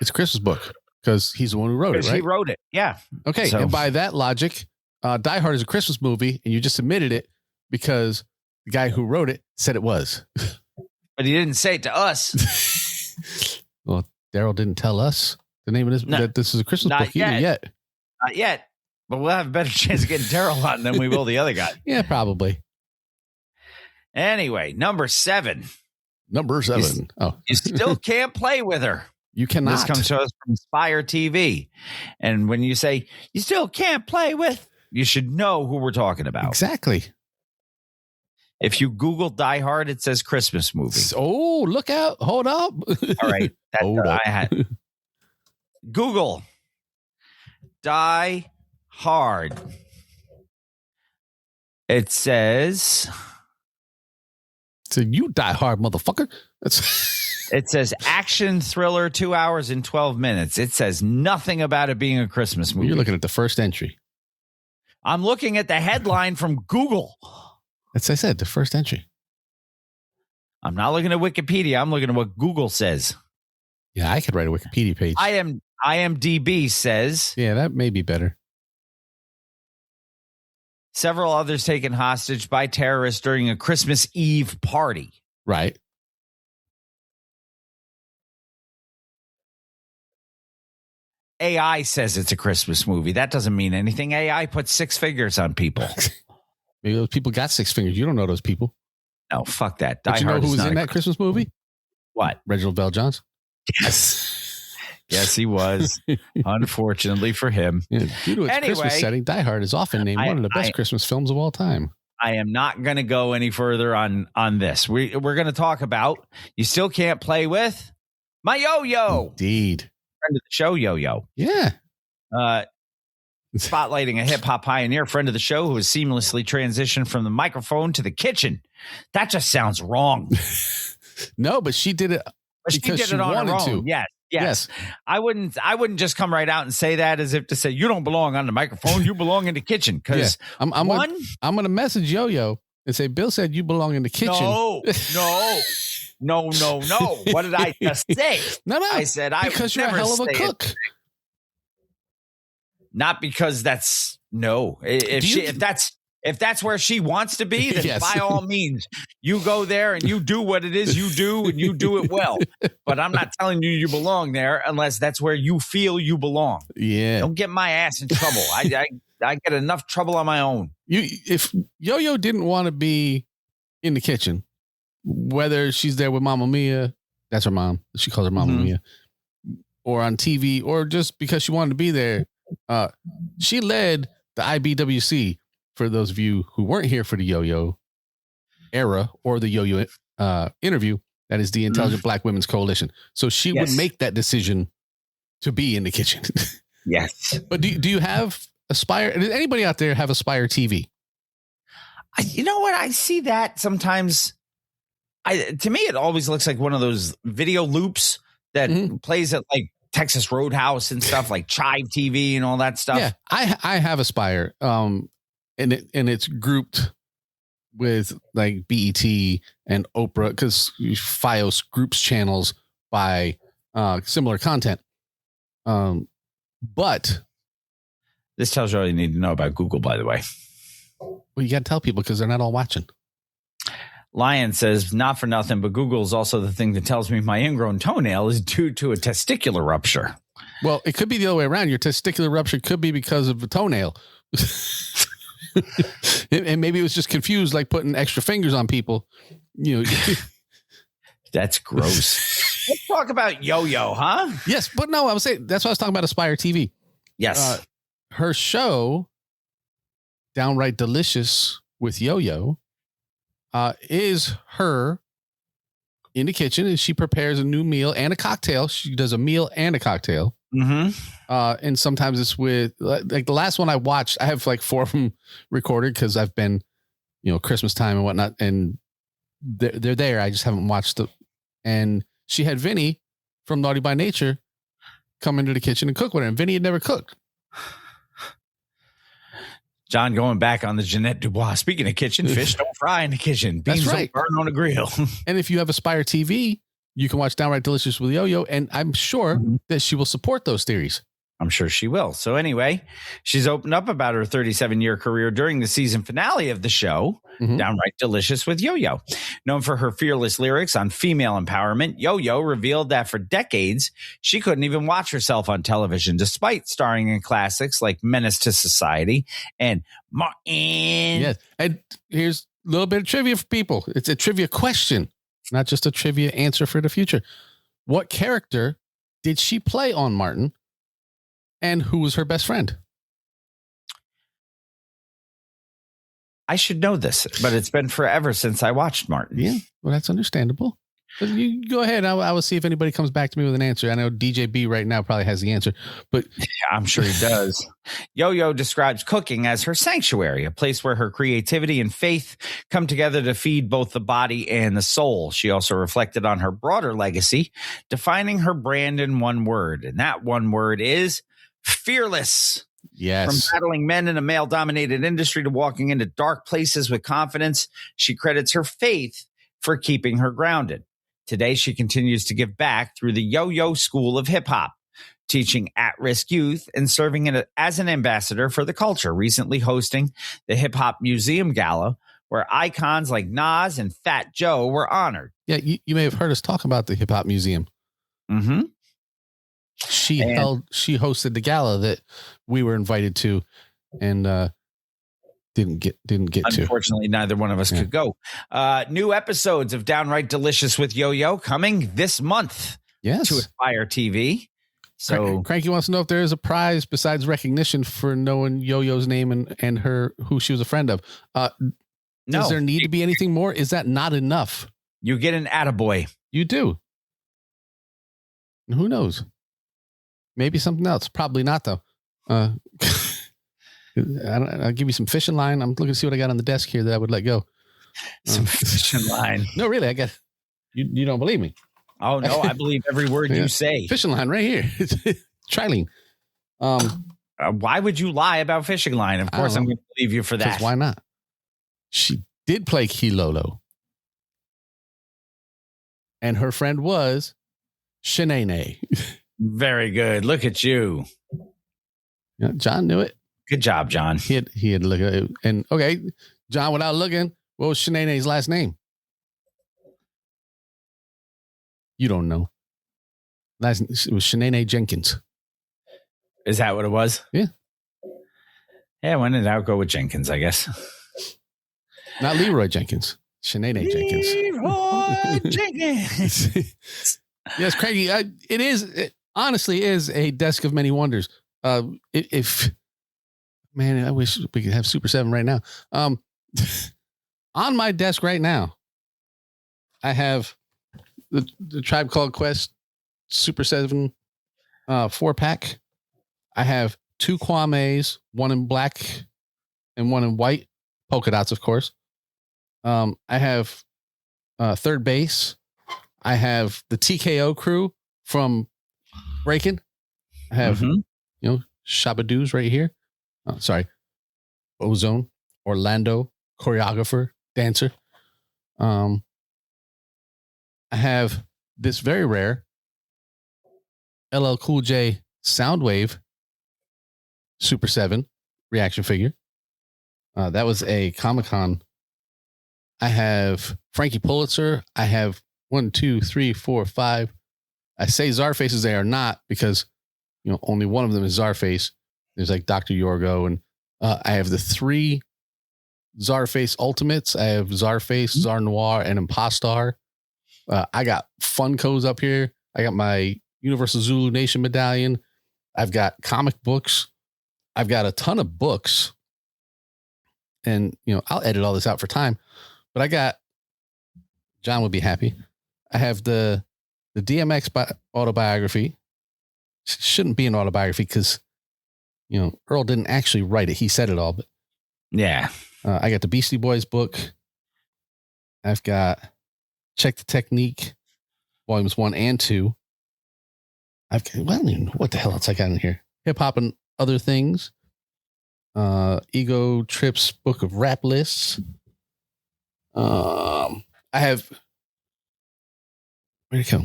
it's a Christmas book because he's the one who wrote it, right? He wrote it. Yeah. Okay. So, and by that logic, Die Hard is a Christmas movie, and you just admitted it because the guy who wrote it said it was. but he didn't say it to us. Well, Daryl didn't tell us the name of this. That this is a Christmas book either yet. Not yet. But we'll have a better chance of getting Daryl on than we will the other guy. Yeah, probably. Anyway, number 7. Number 7. You still can't play with her. You cannot. This comes to us from Spire TV. And when you say you still can't play with, you should know who we're talking about. Exactly. If you Google Die Hard, it says Christmas movie. Oh, look out. Hold up. All right. I had Google Die Hard. It says... So you Die Hard, motherfucker. It says action thriller, 2 hours and 12 minutes. It says nothing about it being a Christmas movie. You're looking at the first entry. I'm looking at the headline from Google. That's I said, the first entry. I'm not looking at Wikipedia. I'm looking at what Google says. Yeah, I could write a Wikipedia page. IMDb says. Yeah, that may be better. Several others taken hostage by terrorists during a Christmas Eve party. Right. AI says it's a Christmas movie. That doesn't mean anything. AI puts 6 figures on people. Maybe those people got 6 fingers. You don't know those people. No, fuck that. But you know who was in that Christmas movie? What? Reginald Bell Johnson. Yes. Yes, he was. Unfortunately for him. Yeah, due to its Christmas setting, Die Hard is often named one of the best Christmas films of all time. I am not going to go any further on this. We're going to talk about You Still Can't Play With My Yo-Yo. Indeed. Friend of the show, Yo-Yo. Yeah. Spotlighting a hip-hop pioneer, friend of the show, who has seamlessly transitioned from the microphone to the kitchen. That just sounds wrong. No, but she did it because she wanted her own. To. Yes. I wouldn't just come right out and say that as if to say you don't belong on the microphone. You belong in the kitchen. Because I'm going to message Yo-Yo and say, Bill said you belong in the kitchen. No. What did I just say? No. I said I because you're a hell of a cook. Not because that's no. If that's where she wants to be, then by all means, you go there and you do what it is you do and you do it well. But I'm not telling you belong there unless that's where you feel you belong. Yeah. Don't get my ass in trouble. I get enough trouble on my own. If Yo-Yo didn't want to be in the kitchen, whether she's there with Mama Mia, that's her mom. She calls her Mama Mia, or on TV, or just because she wanted to be there. She led the IBWC, for those of you who weren't here for the Yo-Yo era or the Yo-Yo interview. That is the Intelligent Black Women's Coalition. So she would make that decision to be in the kitchen. Yes. But do you have Aspire? Does anybody out there have Aspire TV? You know what? I see that sometimes. To me, it always looks like one of those video loops that plays at like Texas Roadhouse and stuff, like Chive TV and all that stuff. Yeah, I have Aspire, and it's grouped with like BET and Oprah because FiOS groups channels by similar content. But this tells you all you need to know about Google, by the way. Well, you got to tell people because they're not all watching. Lion says, not for nothing, but Google is also the thing that tells me my ingrown toenail is due to a testicular rupture. Well, it could be the other way around. Your testicular rupture could be because of a toenail. And maybe it was just confused, like putting extra fingers on people. You know, that's gross. Let's talk about YoYo, huh? Yes, but no, I was saying that's what I was talking about. Aspire TV. Yes, her show, Downright Delicious with YoYo, is her in the kitchen, and she prepares a new meal and a cocktail. She does a meal and a cocktail. Mm-hmm. And sometimes it's with like the last one I watched. I have like 4 of them recorded because I've been, Christmas time and whatnot, and they're there. I just haven't watched it. And she had Vinny from Naughty by Nature come into the kitchen and cook with her. And Vinny had never cooked. John going back on the Jeanette Dubois. Speaking of kitchen, fish don't fry in the kitchen. Beans don't burn on a grill. And if you have Aspire TV, you can watch Downright Delicious with YoYo, and I'm sure that she will support those theories. I'm sure she will. So anyway, she's opened up about her 37-year career during the season finale of the show, Downright Delicious with YoYo. Known for her fearless lyrics on female empowerment, YoYo revealed that for decades, she couldn't even watch herself on television, despite starring in classics like Menace to Society and Martin. Yes. And here's a little bit of trivia for people. It's a trivia question, not just a trivia answer for the future. What character did she play on Martin? And who was her best friend? I should know this, but it's been forever since I watched Martin. Yeah, well, that's understandable. But you go ahead. I will see if anybody comes back to me with an answer. I know DJ B right now probably has the answer, but I'm sure he does. YoYo describes cooking as her sanctuary, a place where her creativity and faith come together to feed both the body and the soul. She also reflected on her broader legacy, defining her brand in one word, and that one word is fearless. Yes. From battling men in a male-dominated industry to walking into dark places with confidence, she credits her faith for keeping her grounded. Today, she continues to give back through the YoYo School of Hip Hop, teaching at-risk youth and serving as an ambassador for the culture, recently hosting the Hip Hop Museum Gala, where icons like Nas and Fat Joe were honored. Yeah, you may have heard us talk about the Hip Hop Museum. Mm-hmm. She hosted the gala that we were invited to, and didn't get to. Unfortunately, neither one of us could go. New episodes of Downright Delicious with YoYo coming this month. Yes, to Aspire TV. So Cranky wants to know if there is a prize besides recognition for knowing YoYo's name and who she was a friend of. No. Does there need to be anything more? Is that not enough? You get an attaboy. You do. Who knows? Maybe something else. Probably not, though. I'll give you some fishing line. I'm looking to see what I got on the desk here that I would let go. Some fishing line. No, really, I got. You don't believe me? Oh no, I believe every word you say. Fishing line right here. Trilene. Why would you lie about fishing line? Of course, I'm going to believe you for that. Why not? She did play Kilolo, and her friend was Shanae. Very good. Look at you. Yeah, John knew it. Good job, John. He had look at it. And okay, John, without looking, what was Shanae's last name? You don't know. It was Shanae Jenkins. Is that what it was? Yeah. Yeah, when in doubt, go with Jenkins, I guess. Not Leroy Jenkins. Shanae Jenkins. Leroy Jenkins. Yes, Craigie. It honestly is a desk of many wonders. I wish we could have Super 7 right now. On my desk right now, I have the Tribe Called Quest Super 7 4-pack. I have 2 Kwame's, one in black and one in white, polka dots, of course. I have Third Base. I have the TKO crew from Breakin'. I have, Shabadoos right here. Oh, sorry. Ozone, Orlando, choreographer, dancer. I have this very rare LL Cool J Soundwave Super 7 reaction figure. That was a Comic-Con. I have Frankie Pulitzer. I have 1, 2, 3, 4, 5. I say Czarfaces. They are not, because only one of them is Czarface. There's like Dr. Yorgo, and I have the 3 Czarface Ultimates. I have Czarface, Czar Noir, and Impostor. I got Funkos up here. I got my Universal Zulu Nation medallion. I've got comic books. I've got a ton of books. And, I'll edit all this out for time. But I got, John would be happy. I have the DMX autobiography. Shouldn't be an autobiography because, Earl didn't actually write it. He said it all. But yeah. I got the Beastie Boys book. I've got Check the Technique, volumes 1 and 2. I don't even know what the hell else I got in here. Hip hop and other things. Ego Trip's book of rap lists. I have, where'd it go?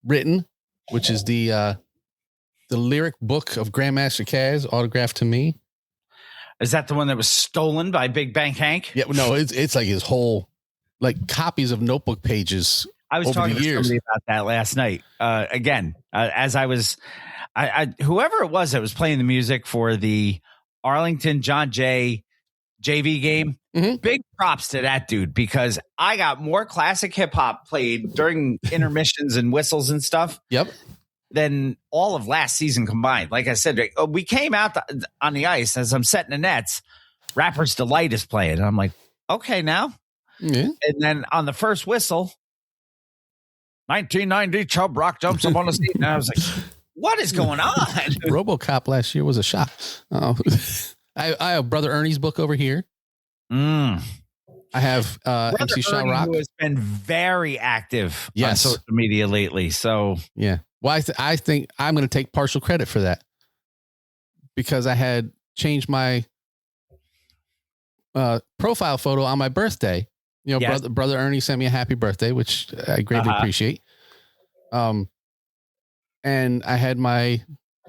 Written, which is the lyric book of Grandmaster Caz, autographed to me. Is that the one that was stolen by Big Bang Hank? Yeah, no, it's like his whole, like, copies of notebook pages. I was talking to somebody about that last night. As I was, whoever it was that was playing the music for the Arlington John Jay JV game, big props to that dude, because I got more classic hip hop played during intermissions and whistles and stuff. Yep. Than all of last season combined. Like I said, we came out on the ice as I'm setting the nets. Rapper's Delight is playing. And I'm like, okay, now. Yeah. And then on the first whistle, 1990 Chubb Rock jumps up on the seat. And I was like, what is going on? RoboCop last year was a shock. I have Brother Ernie's book over here. I have MC Shaw Rock, who has been very active on yes. social media lately. So yeah. Well, I think I'm going to take partial credit for that, because I had changed my profile photo on my birthday. Yes. Brother Ernie sent me a happy birthday, which I greatly appreciate. And I had my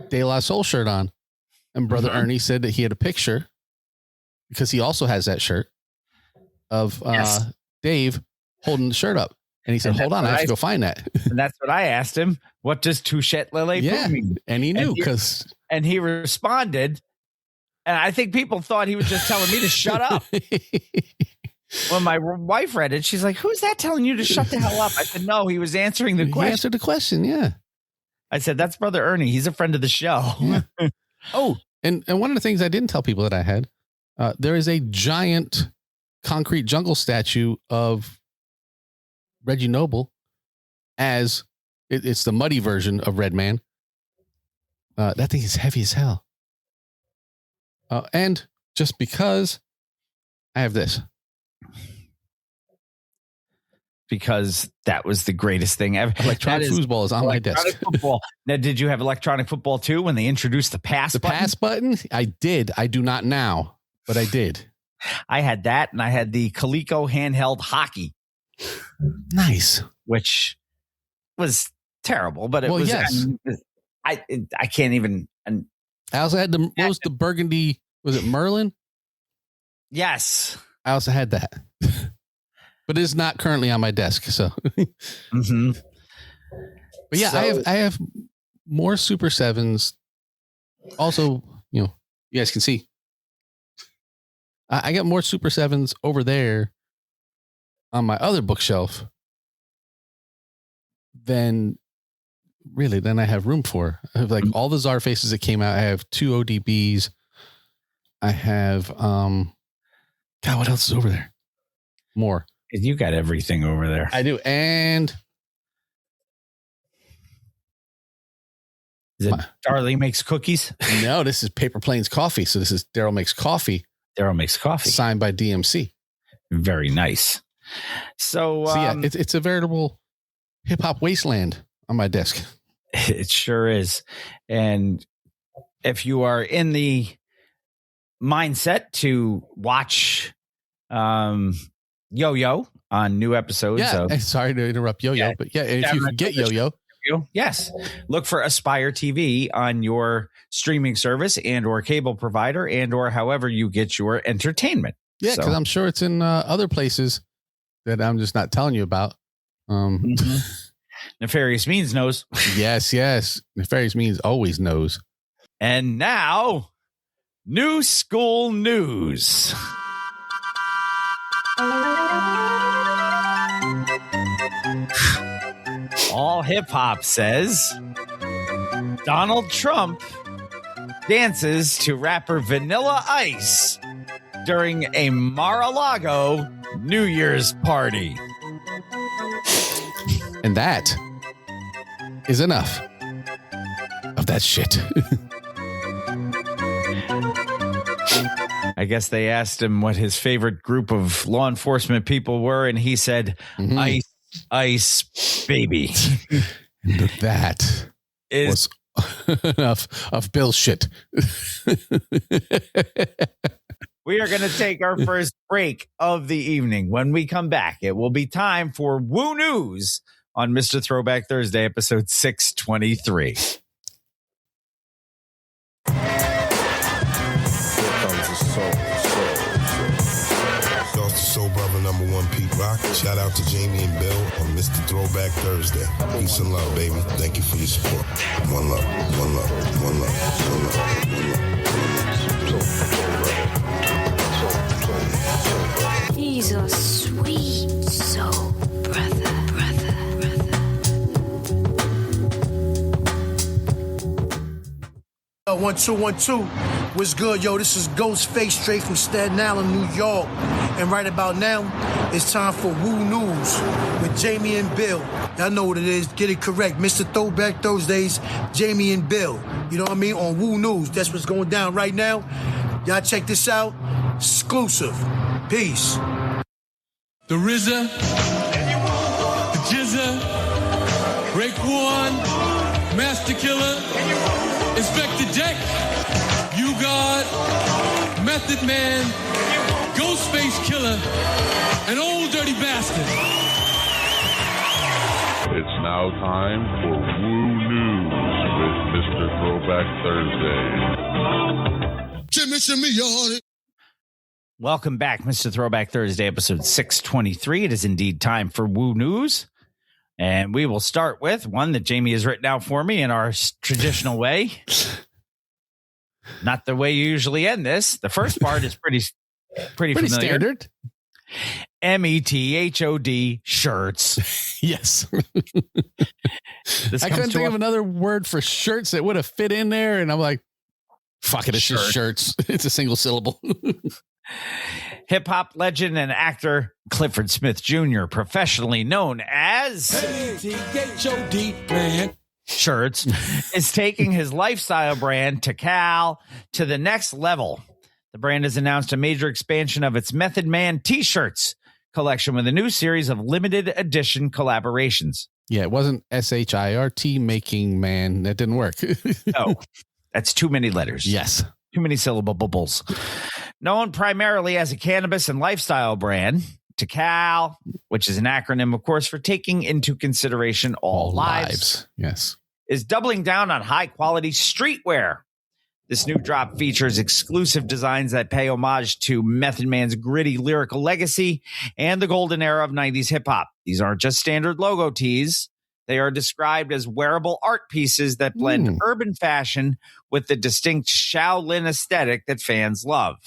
De La Soul shirt on, and Brother Ernie said that he had a picture, because he also has that shirt, of Dave holding the shirt up. And he said, hold on, I have to go find that. And that's what I asked him. What does Touchette Lele mean? And he knew, because. And he responded. And I think people thought he was just telling me to shut up. When my wife read it, she's like, who's that telling you to shut the hell up? I said, no, he was answering the question. He answered the question, yeah. I said, that's Brother Ernie. He's a friend of the show. Yeah. Oh, and one of the things I didn't tell people that I had, there is a giant concrete jungle statue of Reggie Noble, as it's the muddy version of Redman. That thing is heavy as hell. And just because I have this. Because that was the greatest thing ever. Electronic football is on my desk. Football. Now, did you have electronic football too when they introduced the pass button? The pass button? I did. I do not now, but I did. I had that, and I had the Coleco handheld hockey. Nice. Which was terrible, but it was. Yes. I can't even. I also had what was the burgundy? Was it Merlin? Yes. I also had that, but it's not currently on my desk. So. But yeah, I have more Super 7s. Also, you guys can see. I got more Super 7s over there on my other bookshelf than I have room for. I have like all the Czarfaces that came out. I have 2 ODBs. I have, God, what else is over there? More. You got everything over there. I do. And is it Darlene Makes Cookies? No, this is Paper Planes Coffee. So this is Daryl Makes Coffee. Daryl Makes Coffee. Signed by DMC. Very nice. So yeah, it's a veritable hip hop wasteland on my desk. It sure is. And if you are in the mindset to watch YoYo on new episodes. Yeah, sorry to interrupt YoYo, but if you can get YoYo. Yes. Look for Aspire TV on your streaming service and or cable provider and or however you get your entertainment. Yeah, because I'm sure it's in other places that I'm just not telling you about. Nefarious Means knows. Yes. Nefarious Means always knows. And now, new school news. All Hip Hop says Donald Trump dances to rapper Vanilla Ice during a Mar-a-Lago New Year's party. And that is enough of that shit. I guess they asked him what his favorite group of law enforcement people were, and he said, Ice Baby. And that was enough of Bill shit. We are going to take our first break of the evening. When we come back, it will be time for Woo News on Mr. Throwback Thursday, episode 623. Shouts to Soul Brother number one, Pete Rock. Shout out to Jamie and Bill on Mr. Throwback Thursday. Peace and love, baby. Thank you for your support. One love, one love, one love, one love, one love. He's a sweet soul brother. 1 2 1 2. What's good, yo? This is Ghostface straight from Staten Island, New York. And right about now, it's time for Woo News with Jamie and Bill. Y'all know what it is. Get it correct. Mr. Throwback Thursdays, Jamie and Bill. You know what I mean? On Woo News. That's what's going down right now. Y'all check this out. Exclusive. Peace. The RZA, the Jizza, Raekwon, Master Killer, Inspector Deck, You God, Method Man, Ghostface Killer, and Old Dirty Bastard. It's now time for Woo News with Mr. Throwback Thursday. Shimmy, y'all. Welcome back, Mr. Throwback Thursday, episode 623. It is indeed time for Woo News. And we will start with one that Jamie has written out for me in our traditional way. Not the way you usually end this. The first part is pretty familiar. Standard. METHOD shirts. Yes. I couldn't think of another word for shirts that would have fit in there. And I'm like, fuck it, it's just shirts. It's a single syllable. Hip hop legend and actor Clifford Smith Jr., professionally known as METHOD, man. Shirts, is taking his lifestyle brand Tikal to the next level. The brand has announced a major expansion of its Method Man t-shirts collection with a new series of limited edition collaborations. Yeah, it wasn't SHIRT making man. That didn't work. No, that's too many letters. Yes. Too many syllables. Known primarily as a cannabis and lifestyle brand, Tikal, which is an acronym, of course, for taking into consideration all lives. Yes. Is doubling down on high-quality streetwear. This new drop features exclusive designs that pay homage to Method Man's gritty lyrical legacy and the golden era of 90s hip-hop. These aren't just standard logo tees. They are described as wearable art pieces that blend urban fashion with the distinct Shaolin aesthetic that fans love.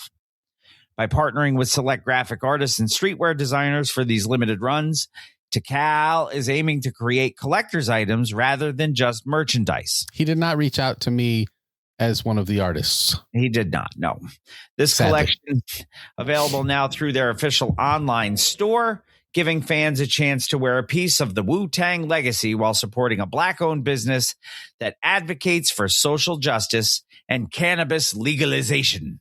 By partnering with select graphic artists and streetwear designers for these limited runs, Tikal is aiming to create collector's items rather than just merchandise. He did not reach out to me as one of the artists. He did not, no. This collection available now through their official online store, giving fans a chance to wear a piece of the Wu-Tang legacy while supporting a Black-owned business that advocates for social justice and cannabis legalization.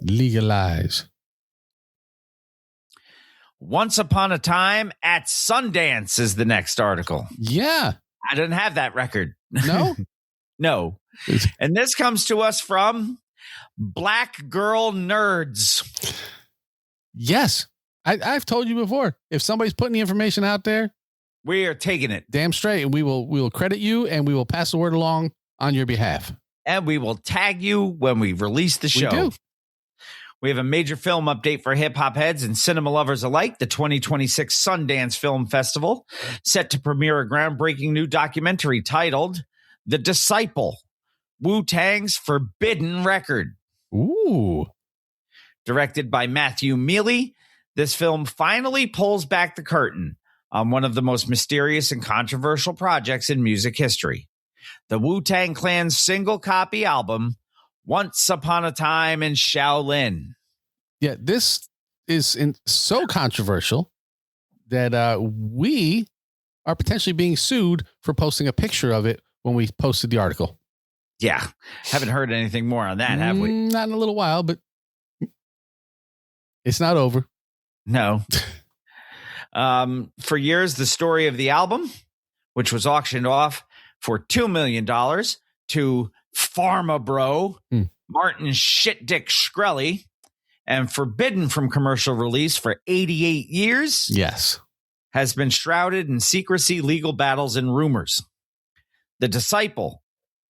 Legalize. Once upon a time at Sundance is the next article. Yeah. I didn't have that record. No? No. And this comes to us from Black Girl Nerds. Yes. I've told you before, if somebody's putting the information out there, we are taking it. Damn straight. And we will credit you and we will pass the word along on your behalf. And we will tag you when we release the show. We do. We have a major film update for hip-hop heads and cinema lovers alike. The 2026 Sundance Film Festival set to premiere a groundbreaking new documentary titled The Disciple, Wu-Tang's Forbidden Record. Ooh. Directed by Matthew Mealy, this film finally pulls back the curtain on one of the most mysterious and controversial projects in music history. The Wu-Tang Clan's single copy album, Once Upon a Time in Shaolin. Yeah, this is so controversial that we are potentially being sued for posting a picture of it when we posted the article. Yeah, haven't heard anything more on that, have we? Not in a little while, but it's not over. No. For years, the story of the album, which was auctioned off for $2 million to Pharma Bro, Martin Shitdick Shkreli, and forbidden from commercial release for 88 years. Yes. Has been shrouded in secrecy, legal battles, and rumors. The Disciple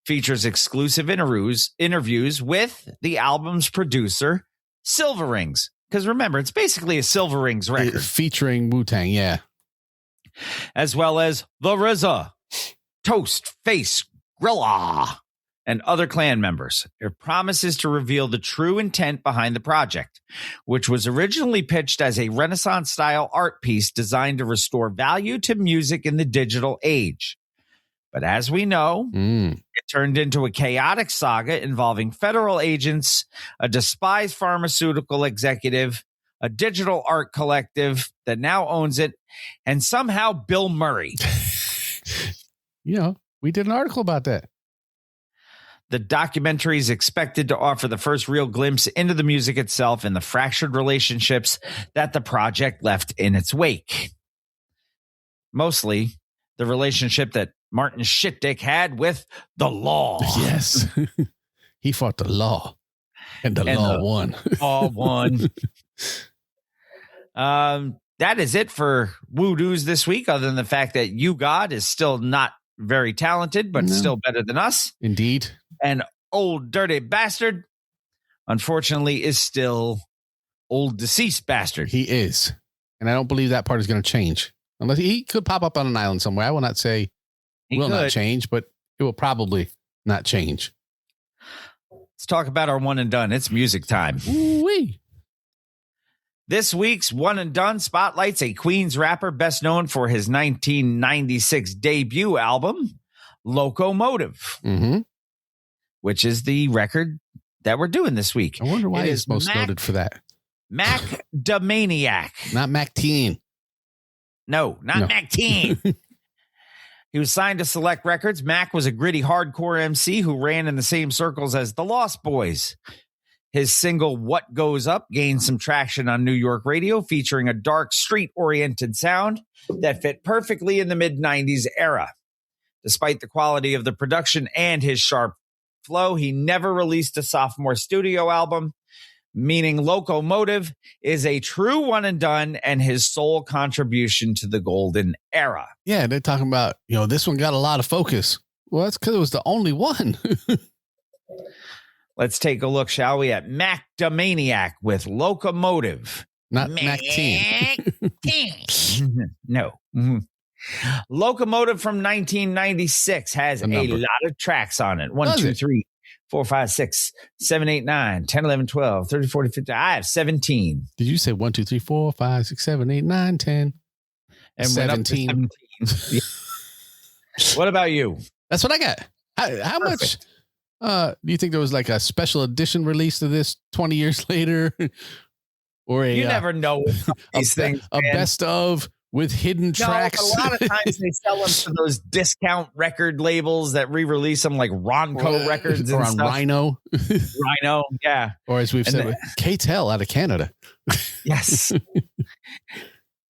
features exclusive interviews with the album's producer, Silver Rings. Because remember, it's basically a Silver Rings record. Featuring Wu-Tang, yeah. As well as The RZA, Toast, Face, Grilla, and other clan members. It promises to reveal the true intent behind the project, which was originally pitched as a Renaissance-style art piece designed to restore value to music in the digital age. But as we know, it turned into a chaotic saga involving federal agents, a despised pharmaceutical executive, a digital art collective that now owns it, and somehow Bill Murray. You know, we did an article about that. The documentary is expected to offer the first real glimpse into the music itself and the fractured relationships that the project left in its wake. Mostly the relationship that Martin Shitdick had with the law. Yes. He fought the law. And the law won. Law won. That is it for Woo News this week, other than the fact that You God is still not very talented, but still better than us. Indeed. And Old Dirty Bastard, unfortunately, is still Old Deceased Bastard. He is. And I don't believe that part is going to change. Unless he could pop up on an island somewhere. I will not say not change, but it will probably not change. Let's talk about our one and done. It's music time. Ooh-wee. This week's one and done spotlights a Queens rapper best known for his 1996 debut album, Locomotive, which is the record that we're doing this week. I wonder why he's most noted for that. Mac Da Maniac. Not Mac Teen. No, Mac Teen. He was signed to Select Records. Mac was a gritty hardcore MC who ran in the same circles as the Lost Boys. His single What Goes Up gained some traction on New York radio, featuring a dark, street-oriented sound that fit perfectly in the mid-90s era. Despite the quality of the production and his sharp flow, he never released a sophomore studio album, meaning Locomotive is a true one and done and his sole contribution to the golden era. Yeah, they're talking about, this one got a lot of focus. Well, that's because it was the only one. Let's take a look, shall we, at Mac Da Maniac with Locomotive. Not Mac Teen. No. Locomotive from 1996 has a lot of tracks on it. 1, 2, 3, 4, 5, 6, 7, 8, 9, 10, 11, 12, 13, 14, 15. I have 17. Did you say 1, 2, 3, 4, 5, 6, 7, 8, 9, 10? And 17. Went up to 17. What about you? That's what I got. How much do you think there was like a special edition release to this 20 years later? Or you never know these things. A best of with hidden tracks. A lot of times they sell them to those discount record labels that re-release them, like Ronco Records or and on stuff. Rhino. Rhino, yeah. Or as we've said, K-Tel out of Canada. Yes.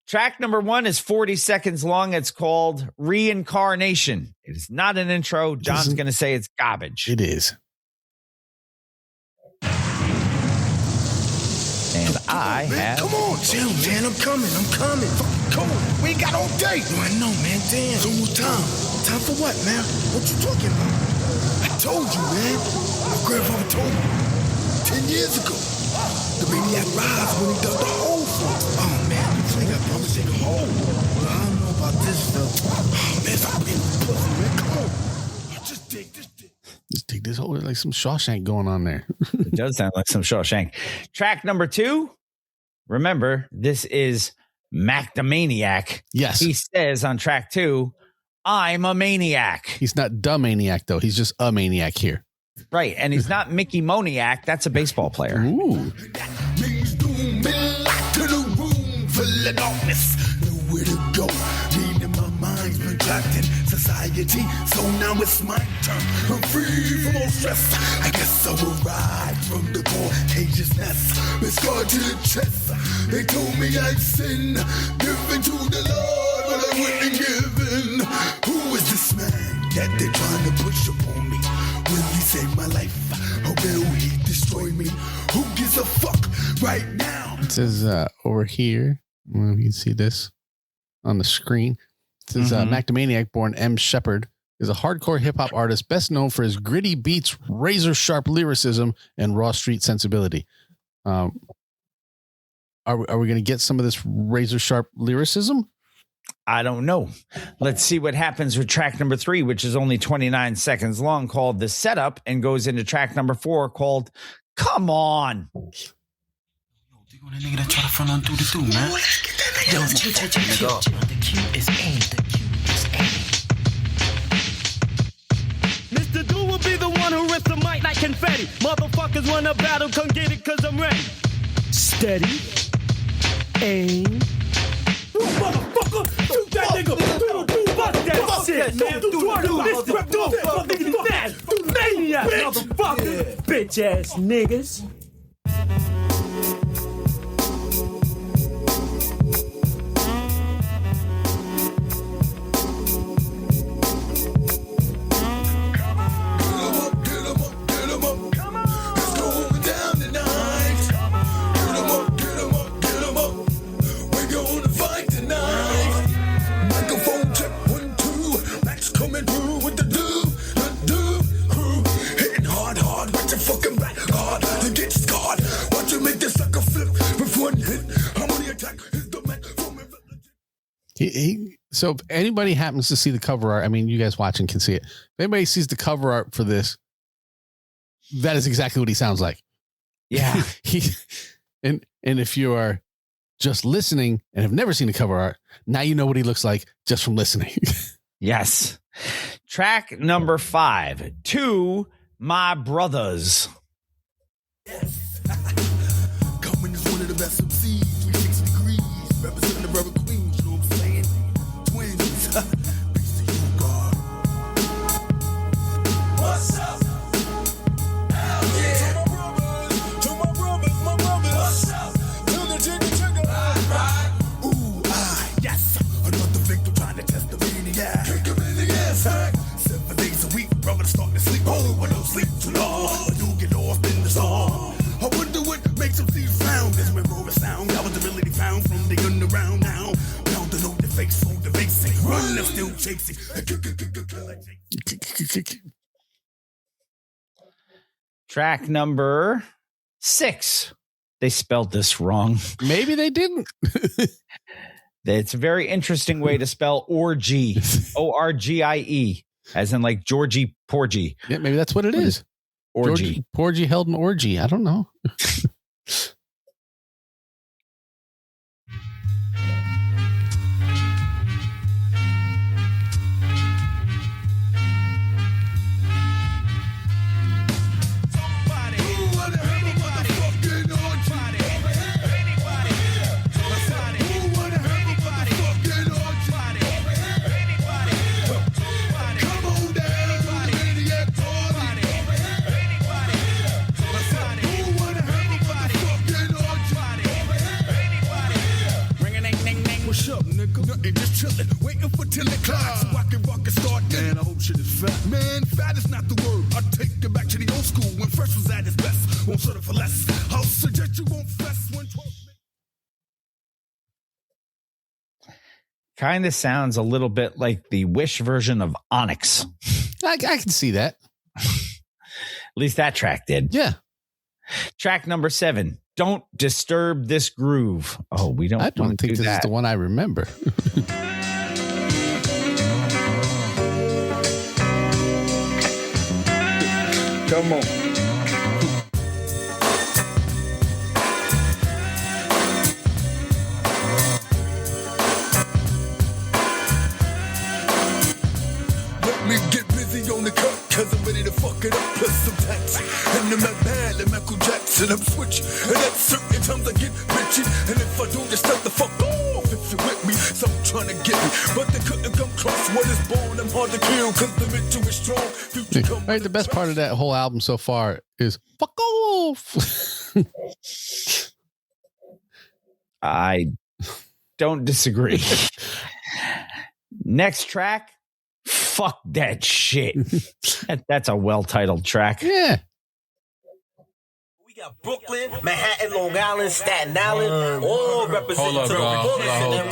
Track number 1 is 40 seconds long. It's called Reincarnation. It is not an intro. John's going to say it's garbage. It is. And And I have... Come on, chill, man. I'm coming. Come on. We ain't got all day. No, I know, man. Damn. It's almost time. Time for what, man? What you talking about? I told you, man. My grandfather told me 10 years ago. The maniac rise when he dug the hole for it. Oh, man. I got promised to dig a hole. Well, I don't know about this, though. Oh, man. I'm being pussy, man. Come on. Just dig this. Just take this whole, like some Shawshank going on there. It does sound like some Shawshank. Track number 2. Remember, this is Mac the Maniac. Yes. He says on track 2, I'm a maniac. He's not the maniac, though. He's just a maniac here. Right. And he's not Mickey Moniac. That's a baseball player. Ooh. Nowhere to go. Meaning my mind's been trapped in society. So now it's my turn. I'm free from all stress. I guess I will ride from the poor cage's nest. It's scarred to the chest. They told me I'd sin. Given to the Lord, but I wouldn't give in. Who is this man that they're trying to push upon me? Will he save my life? Or will he destroy me? Who gives a fuck right now? It says over here, I don't know if you can see this on the screen. It says Mac the Maniac, born M. Shepard, is a hardcore hip-hop artist best known for his gritty beats, razor-sharp lyricism, and raw street sensibility. Are we going to get some of this razor-sharp lyricism? I don't know. Let's see what happens with track number 3, which is only 29 seconds long, called The Setup, and goes into track number 4 called Come On. That nigga that try to front on through the dude, man. Yo, chill. The Q is A. Mr. Do will be the one who rips the mic like confetti. Motherfuckers wanna battle, come get it, cause I'm ready. Steady. Aim. Motherfucker, shoot that nigga. Fuck that shit, man. Do that. Maniac, motherfucker. Bitch ass niggas. So if anybody happens to see the cover art, I mean, you guys watching can see it. If anybody sees the cover art for this, that is exactly what he sounds like. Yeah. And if you are just listening and have never seen the cover art, now you know what he looks like just from listening. Yes. Track number 5, To My Brothers. Yes. Coming is one of the best MCs, 360 degrees, representing the brother Queens, you know what I'm saying? Twins. Peace to you, God. What's up? Hell yeah. To my brothers. What's up? To the jigger. Right. Ooh, yes. Another victim trying to test the maniac. Kick him in the ass, huh? 7 days a week, brother starting to sleep. Oh, I don't sleep too long. You get lost in the song. I wonder what makes them see found. There's my rover sound. That was the ability found from the underground now. Bound to know the face, hold the basic. Run, they're still chasing. Track number 6. They spelled this wrong. Maybe they didn't. It's a very interesting way to spell orgy. O-R-G-I-E. As in like Georgie Porgy. Yeah, maybe that's what it is. Orgy. Porgy held an orgy. I don't know. Nothing, just chillin', waiting for 10 o'clock so I can rock and start. Man, I hope shit is fat. Man, fat is not the word. I take it back to the old school when fresh was at its best. Won't settle for less. I'll suggest you won't fess when 12. Kind of sounds a little bit like the Wish version of Onyx. I can see that. At least that track did. Yeah. Track number 7. Don't Disturb This Groove. Oh, we don't. I don't think this is the one I remember. Come on. Let me get busy on the cut, cause I'm ready to fuck it up, plus some tax. And I'm not bad like Michael Jackson, I'm switching. And at certain times I get bitchy. And if I do, just start the fuck off if you with me. Some trying to get me, but they couldn't come close. What is born, I'm hard to kill, cause the mental is strong. Future come Right, the best part of that whole album so far is fuck off. I don't disagree. Next track, fuck that shit. That's a well-titled track. Yeah. We got Brooklyn, Manhattan, Long Island, Staten Island, all representing. Hold up, dog. Hold up.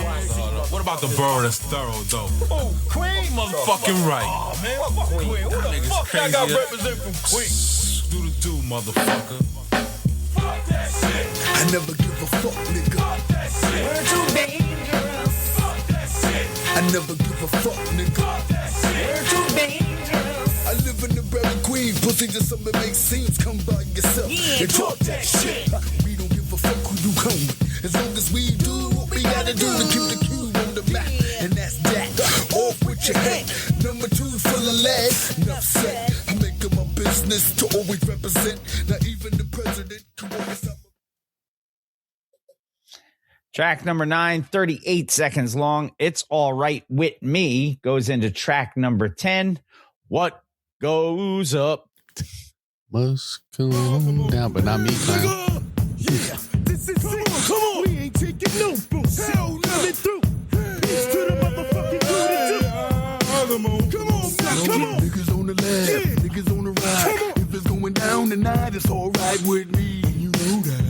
What about the borough that's thorough, though? Oh, Queen, Motherfucking right. Oh, man, fuck Queen. Who the fuck I got represent from Queen? Do the do, motherfucker. I never give a fuck, nigga. We're too dangerous. I never give a fuck, nigga. We're too dangerous. I live in the Barry Queen, pussy just something makes scenes. Come by yourself and talk that shit. We don't give a fuck who you come with. As long as we do what we gotta do to keep the cube on the map. And that's that. Off with your head. Number 2 full of lead. Enough said. I make it my business to always represent. Not even the president can always stop. Track number 9, 38 seconds long. It's All Right With Me goes into track number 10. What goes up? Must come down, but not me, clown. Yeah, this is it. Come on. We ain't taking no bullshit. Hell no. Coming through. Peace to the motherfucking Come on. Niggas on the left, niggas on the right. If it's going down tonight, it's all right with me. You know that.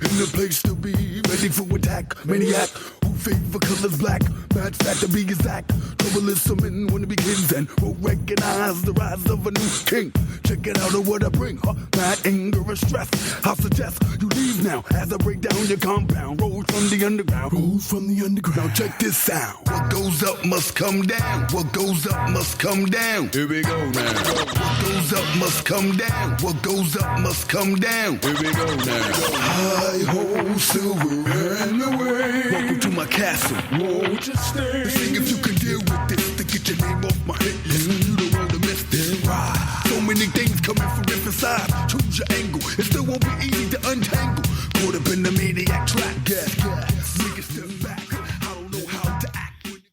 In the place to be, ready for attack. Maniac who favor colors black. Bad fat to be exact. Trouble is some men when it begins and won't recognize the rise of a new king. Check it out of what I bring, huh? Mad anger and stress. I suggest you leave now as I break down your compound. Roll from the underground. Roll from the underground. Now check this out. What goes up must come down. What goes up must come down. Here we go now. What goes up must come down. What goes up must come down. Here we go now. Hi ho, silver and away. Welcome to my castle. Won't you stay? Sing if you can deal with this to get your name off my hit list. You don't want to miss this. Right. So many things coming from different sides. Choose your angle. It still won't be easy to untangle. Caught up in the maniac track. Gas. Niggas step back. I don't know how to act when it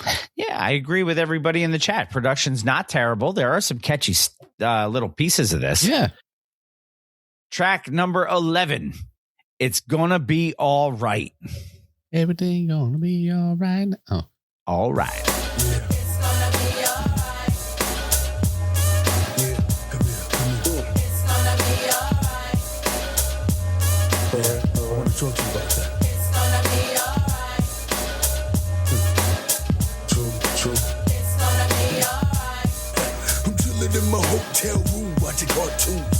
comes. Yeah, I agree with everybody in the chat. Production's not terrible. There are some catchy little pieces of this. Yeah. Track number 11. It's gonna be all right. Everything gonna be all right. Oh, all right. It's gonna be all right. Yeah, come here. It's gonna be all right. Yeah, I want to talk to you about that. It's gonna be all right. True. It's gonna be all right. I'm chilling in my hotel room watching cartoons.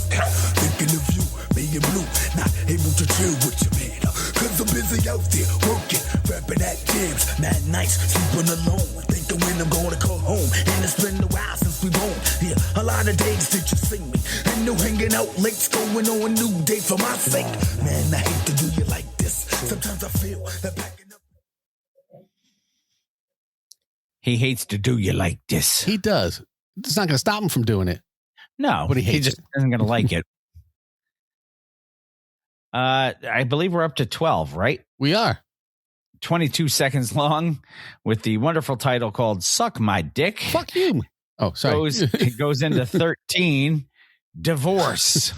Thinking of you, me and Blue, not able to chill with you, man. Cause I'm busy out there working, rapping at jams, mad nights, sleeping alone. Thinking when I'm gonna come home. And it's been a while since we roamed. Yeah, a lot of days that you see me. And no hanging out late, going on a new date for my sake. Man, I hate to do you like this. Sometimes I feel that backing up. He hates to do you like this. he does. It's not going to stop him from doing it. No, But he hates just isn't going to like it. I believe we're up to 12, right? We are. 22 seconds long with the wonderful title called Suck My Dick. Fuck you. Oh, sorry. It goes into 13, Divorce.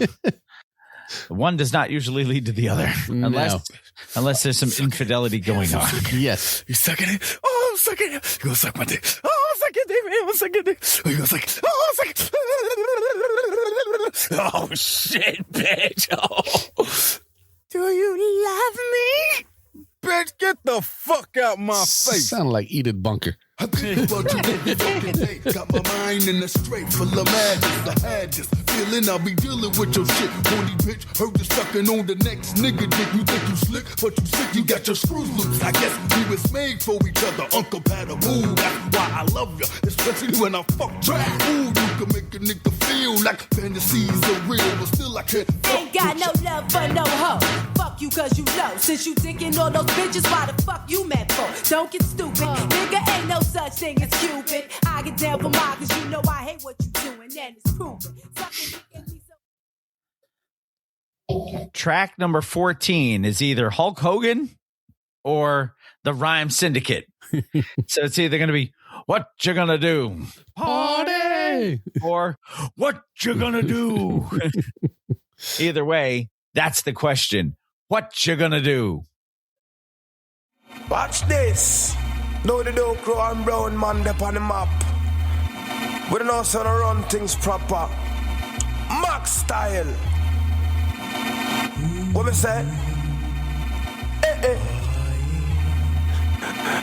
One does not usually lead to the other unless there's some infidelity going on. Yes. You sucking it? Oh, I'm sucking it. You gonna suck my dick? Oh, I'm sucking it, man. I'm sucking it. Oh, you gonna suck it? Oh, I'm sucking it. Oh, shit, bitch. Oh. Do you love me? bitch. Get the fuck out my face. Sound like Edith Bunker. I think about you every fucking day. Got my mind in a straight full of madness. I had this feeling I'll be dealing with your shit. Horny bitch, heard you sucking on the next nigga dick. You think you slick, but you sick, you got your screws loose. I guess we was made for each other, uncompatible. That's why I love you, especially when I fuck track. Ooh, you can make a nigga feel like fantasies are real, but still I can't fuck. Ain't got no love for no hoe. Fuck you cause you know. Since you thinking all those bitches, why the fuck you mad for? Don't get stupid. Nigga ain't no such thing as Cupid. I get down for mine cause you know I hate what you doing and it's proven. Track number 14 is either Hulk Hogan or the Rhyme Syndicate. So it's either going to be what you gonna do, party, or what you gonna do. Either way, that's the question. What you gonna do? Watch this. Know the dope crow and brown man up on the map. We don't know how to run things proper. Max style. What me say?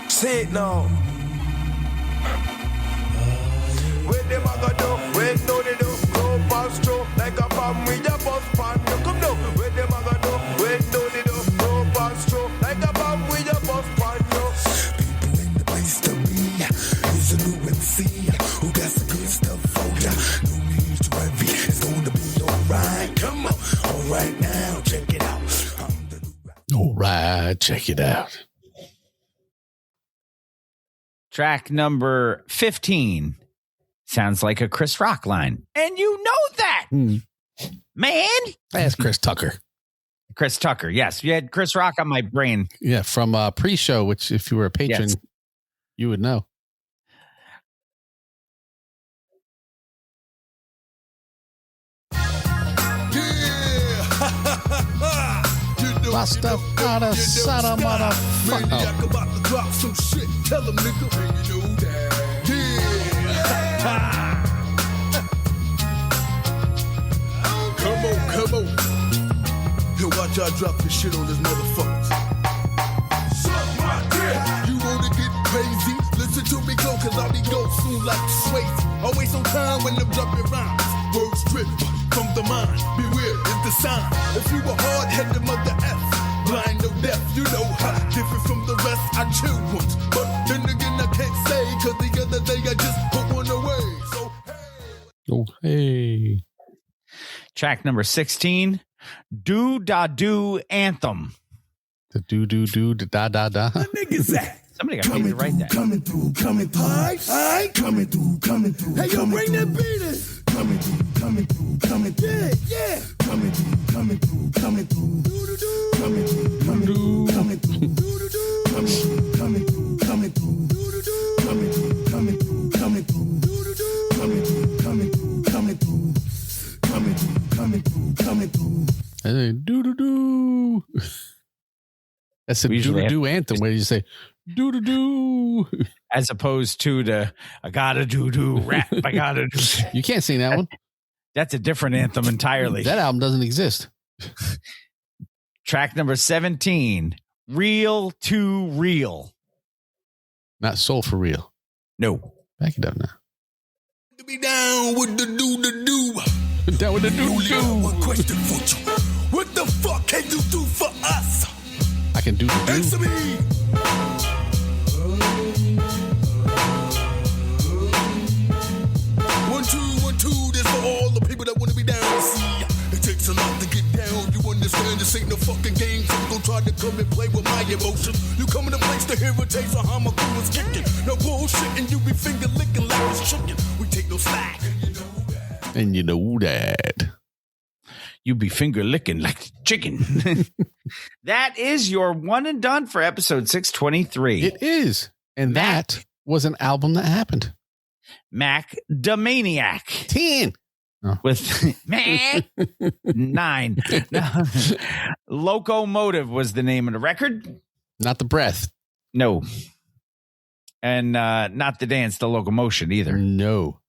See it now. Where them a go do? Where do they do? Go past through like a bomb with a bus pan. You come down. Where them a go do? Where do they do? Go past through like a bomb with a bus pan. People in the place to be. Here's a new MC who got some good stuff for ya. No need to worry, it's gonna be alright. Come on, alright now, check it out. All right, check it out. Track number 15 sounds like a Chris Rock line. And you know that, man. That's Chris Tucker. Chris Tucker, yes. You had Chris Rock on my brain. Yeah, from pre-show, which if you were a patron, Yes. you would know. Bust up out of Sodom, motherfucker. Maniac about to drop some shit. Tell him, nigga, man, you know that. Yeah. Come on. Yo, watch I drop this shit on this motherfucker. Suck my dick. You wanna get crazy? Listen to me go, cause I'll be go soon like Swayze. Always on time when I'm dropping rhymes. Words drip from the mind. Beware, it's the sign. If you a hard-headed mother F, blind no deaf, you know how different from the rest. I chill once, but then again I can't say, cause the other day I just put one away. So Oh, hey. Track number 16, Do Da Do Anthem. The do da da da. niggas that. Somebody got me to write that. Coming through. Aye, coming through. Hey, yo, bring that beat in. Coming through. Yeah. Coming through. Coming through. Coming through. Hey, do. That's a do anthem where you say do. As opposed to the I gotta do rap. I gotta do. You can't sing that one. That's a different anthem entirely. That album doesn't exist. Track number 17, Real to Real. Not Soul for Real. No. Back it up now. To be down with the do. Down with the do. One question for you. What the fuck can you do for us? I can do the do. Answer me. 1, 2, 1, 2. This for all the people that wanna be down. See, it takes a lot to get down. You understand this ain't no fucking game. So don't try to come and play with my emotions. You come in a place to hear a taste of how my crew is kicking. No bullshit, and you be finger licking like it's chicken. We take no slack. And you know that. You be finger licking like chicken. That is your one and done for episode 623. It is. And that was an album that happened. Mac the Maniac. 10. Oh. With 9. No. Locomotive was the name of the record. Not the breath. No. And not the dance, the locomotion either. No.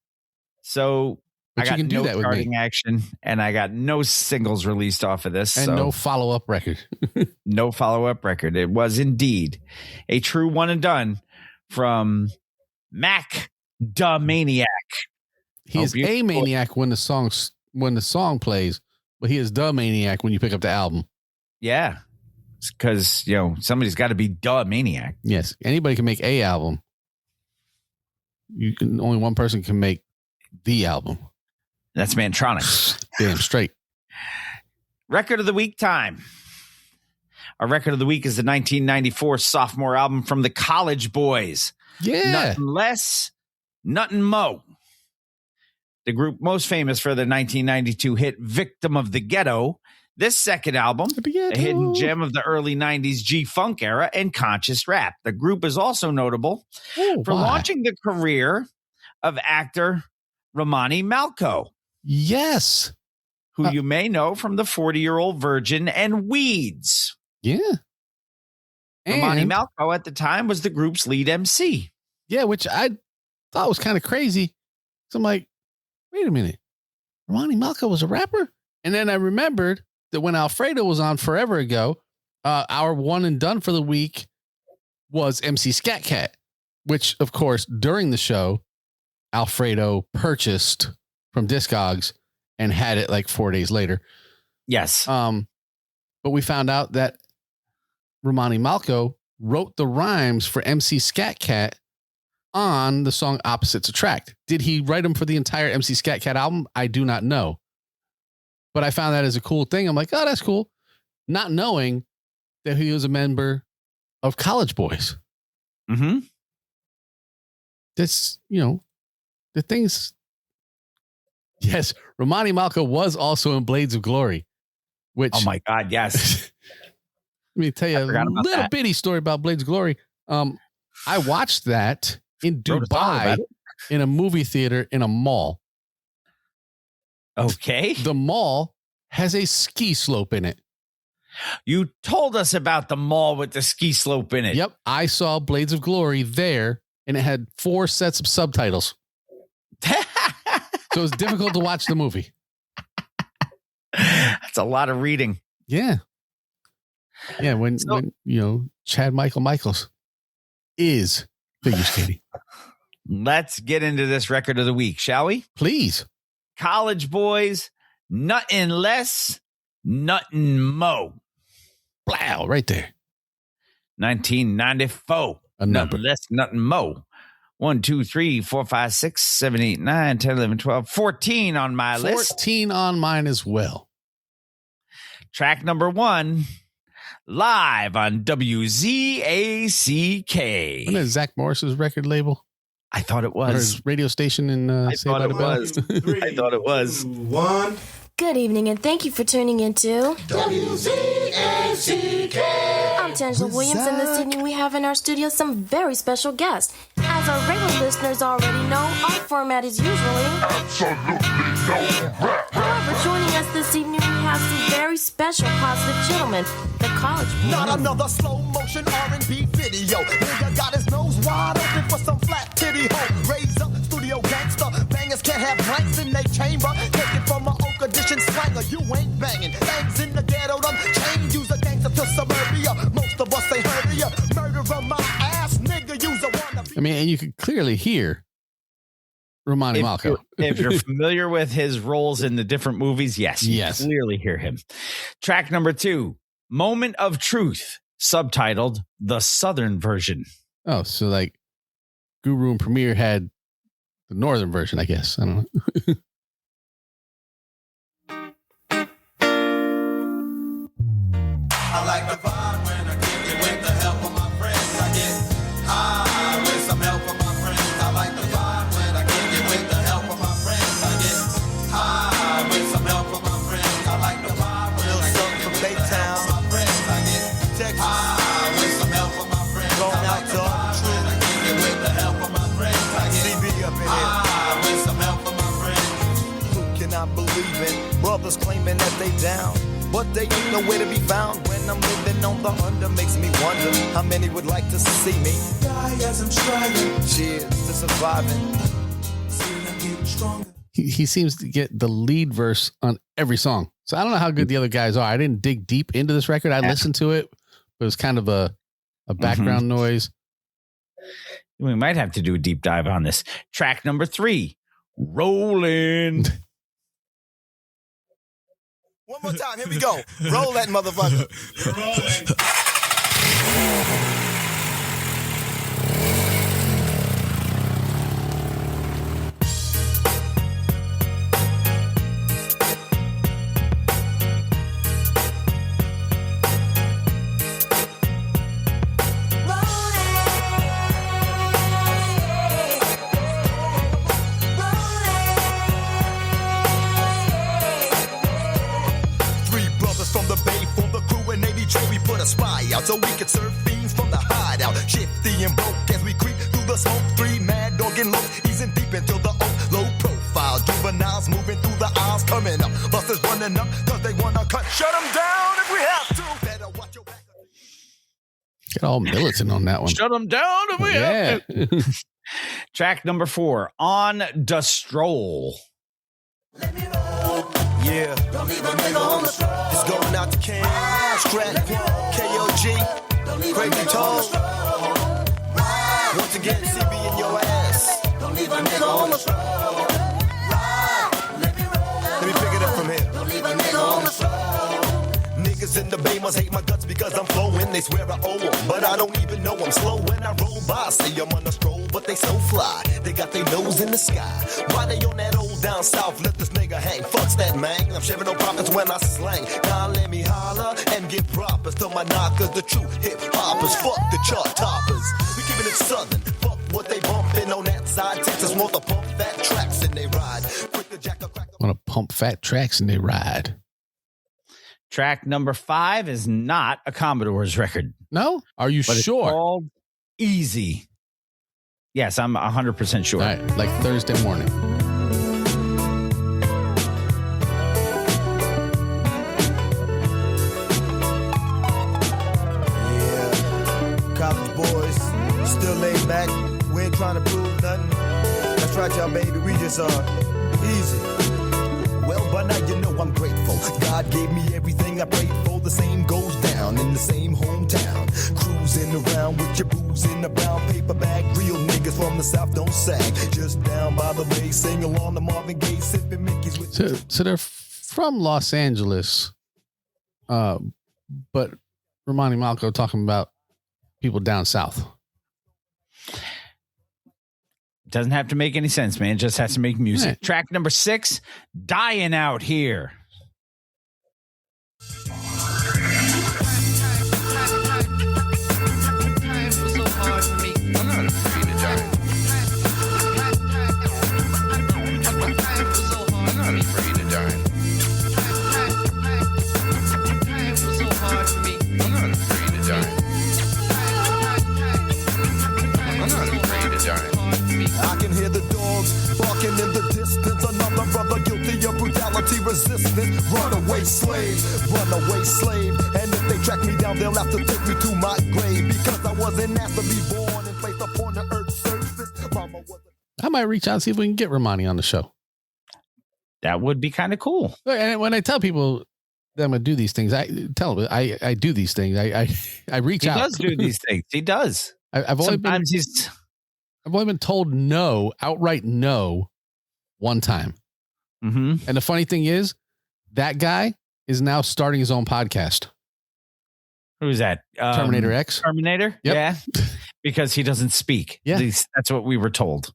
So But I got you can do no that with charting me. action, and I got no singles released off of this. And so no follow-up record. no follow-up record. It was indeed a true one and done from Mac Da Maniac. He is a maniac when the song plays, but he is the maniac when you pick up the album. Yeah. Because, somebody's got to be Da Maniac. Yes. Anybody can make a album. Only one person can make the album. That's Mantronics. Damn straight. Record of the week time. Our record of the week is the 1994 sophomore album from the College Boys. Yeah. Nothing less, nothing mo. The group most famous for their 1992 hit Victim of the Ghetto. This second album, a hidden gem of the early 90s G-Funk era and conscious rap. The group is also notable for launching the career of actor Romani Malco. Yes. Who you may know from the 40-Year-Old Virgin and Weeds. Yeah. Romani Malco at the time was the group's lead MC. Yeah, which I thought was kind of crazy. So I'm like, wait a minute. Romani Malco was a rapper? And then I remembered that when Alfredo was on forever ago, our one and done for the week was MC Scat Cat, which, of course, during the show, Alfredo purchased from Discogs and had it like 4 days later. Yes. But we found out that Romani Malco wrote the rhymes for MC Scat Cat on the song Opposites Attract. Did he write them for the entire MC Scat Cat album? I do not know. But I found that as a cool thing. I'm like, oh, that's cool. Not knowing that he was a member of College Boys. Mm-hmm. That's, the things. Yes, Romani Malco was also in Blades of Glory. Which, oh my God, yes. Let me tell you a little bitty story about Blades of Glory. I watched that in Dubai in a movie theater in a mall. Okay. The mall has a ski slope in it. You told us about the mall with the ski slope in it. Yep. I saw Blades of Glory there, and it had 4 sets of subtitles. So it was difficult to watch the movie. That's a lot of reading. Yeah. Yeah. When Chad Michaels is figure skating. Let's get into this record of the week, shall we? Please. College Boys, nothing less, nothing mo. Blow, right there. 1994. A number. Nothing less, nothing mo. 1, 2, 3, 4, 5, 6, 7, 8, 9, 10, 11, 12, 14 on my list. 14 on mine as well. Track number 1, live on WZACK. Wasn't it Zach Morris's record label? I thought it was. Or his radio station in I thought it was. I thought it was. 1. Good evening, and thank you for tuning into WZACK. I'm Tangela Williams, and this evening we have in our studio some very special guests. As our regular listeners already know, our format is usually Absolutely no rap. However, joining us this evening, we have some very special positive gentlemen, the College Boys. Not another slow motion R&B video. Nigga got his nose wide open for some flat titty hoe. Raise up studio gangster. Bangers can't have blanks in their chamber. Take it from an Oak Edition slanger. You ain't banging. Bangs in the ghetto. Them chain user gangster to suburbia. Most of us ain't heard of ya. Murderer my ass. Nigga use a wanna. I mean, and you can clearly hear Romani Malco. If you're familiar with his roles in the different movies, yes. You Yes. clearly hear him. Track number 2, Moment of Truth, subtitled The Southern Version. Oh, so like Guru and Premier had the northern version, I guess. I don't know. I like the vibe when I kick it with the help of my friends. I get high with some help of my friends. I like the vibe when I kick it with the help of my friends. I get high with some help of my friends. I like the vibe when I kick it with the help of my friends. I get high with some help of my friends. Going out to all the when I kick it with the help of my friends. I get high with some help of my friends. Who cannot believe it? Brothers claiming that they down, but they ain't nowhere to be found. When I'm living on the under, makes me wonder how many would like to see me die as I'm striving. Cheers to surviving. See, I'm getting stronger. he seems to get the lead verse on every song. So I don't know how good the other guys are. I didn't dig deep into this record. I listened to it, but it was kind of a background noise. We might have to do a deep dive on this. Track number 3, Rollin'. One more time. Here we go. Roll that motherfucker. Rollin'. Out so we could serve fiends from the hideout. Shifty and broke as we creep through the smoke. 3 mad dog and low, easing deep into the oak. Low profile juveniles moving through the aisles, coming up. Busters running up cause they wanna cut. Shut them down if we have to. Better watch your back. Get all militant on that one. Shut them down if we have to. Track number 4, On Da Stroll. Yeah, don't leave a nigga on the stroll. It's going out to King, Strat, KOG, Crazy Toes. Once again, CB in your ass. Don't leave a nigga on the stroll. Let me pick it up from here. Don't leave a nigga on the stroll. Niggas in the Bay must hate my guts because I'm flowing. They swear I owe them, but I don't even know I'm slow when I roll by. Say I'm on a stroll, but they so fly. They got their nose in the sky. Why they on that old down south? Let this nigga hang. Fucks that man. I'm shaving no profits when I slang. Now let me holler and give props to my knockers, the true hip hoppers. Fuck the chart toppers. We keeping it southern. Fuck what they bumping on that side. Texas want to pump fat tracks and they ride. Quick to jack a crack. Want to pump fat tracks and they ride. Track number 5 is not a Commodore's record. No? Are you but sure? It's called Easy. Yes, I'm 100% sure. All right, like Thursday morning. Yeah, college boys, still laid back. We ain't trying to prove nothing. That's right, y'all, baby. We just easy. Well, by now you know I'm grateful. God gave me everything I prayed for. The same goes down in the same hometown. Cruising around with your booze in a brown paper bag. Real niggas from the South don't sag. Just down by the bay, sing along to Marvin Gaye, sipping Mickey's with. So they're from Los Angeles, but Romani Malco talking about people down south. Doesn't have to make any sense, man. It just has to make music. Right. Track number 6, Dying Out Here. I can hear the dogs barking in the distance. Another brother guilty of brutality, resistance. Runaway slave. And if they track me down, they'll have to take me to my grave. Because I wasn't asked to be born and placed upon the earth's surface. Mama was I might reach out and see if we can get Romani on the show. That would be kind of cool. And when I tell people that I'm going to do these things, I tell them I do these things. I reach out. He does do these things. He does. I've only been told no, outright no, one time. Mm-hmm. And the funny thing is, that guy is now starting his own podcast. Who's that? Terminator X. Terminator? Yep. Yeah. Because he doesn't speak. Yeah. At least that's what we were told.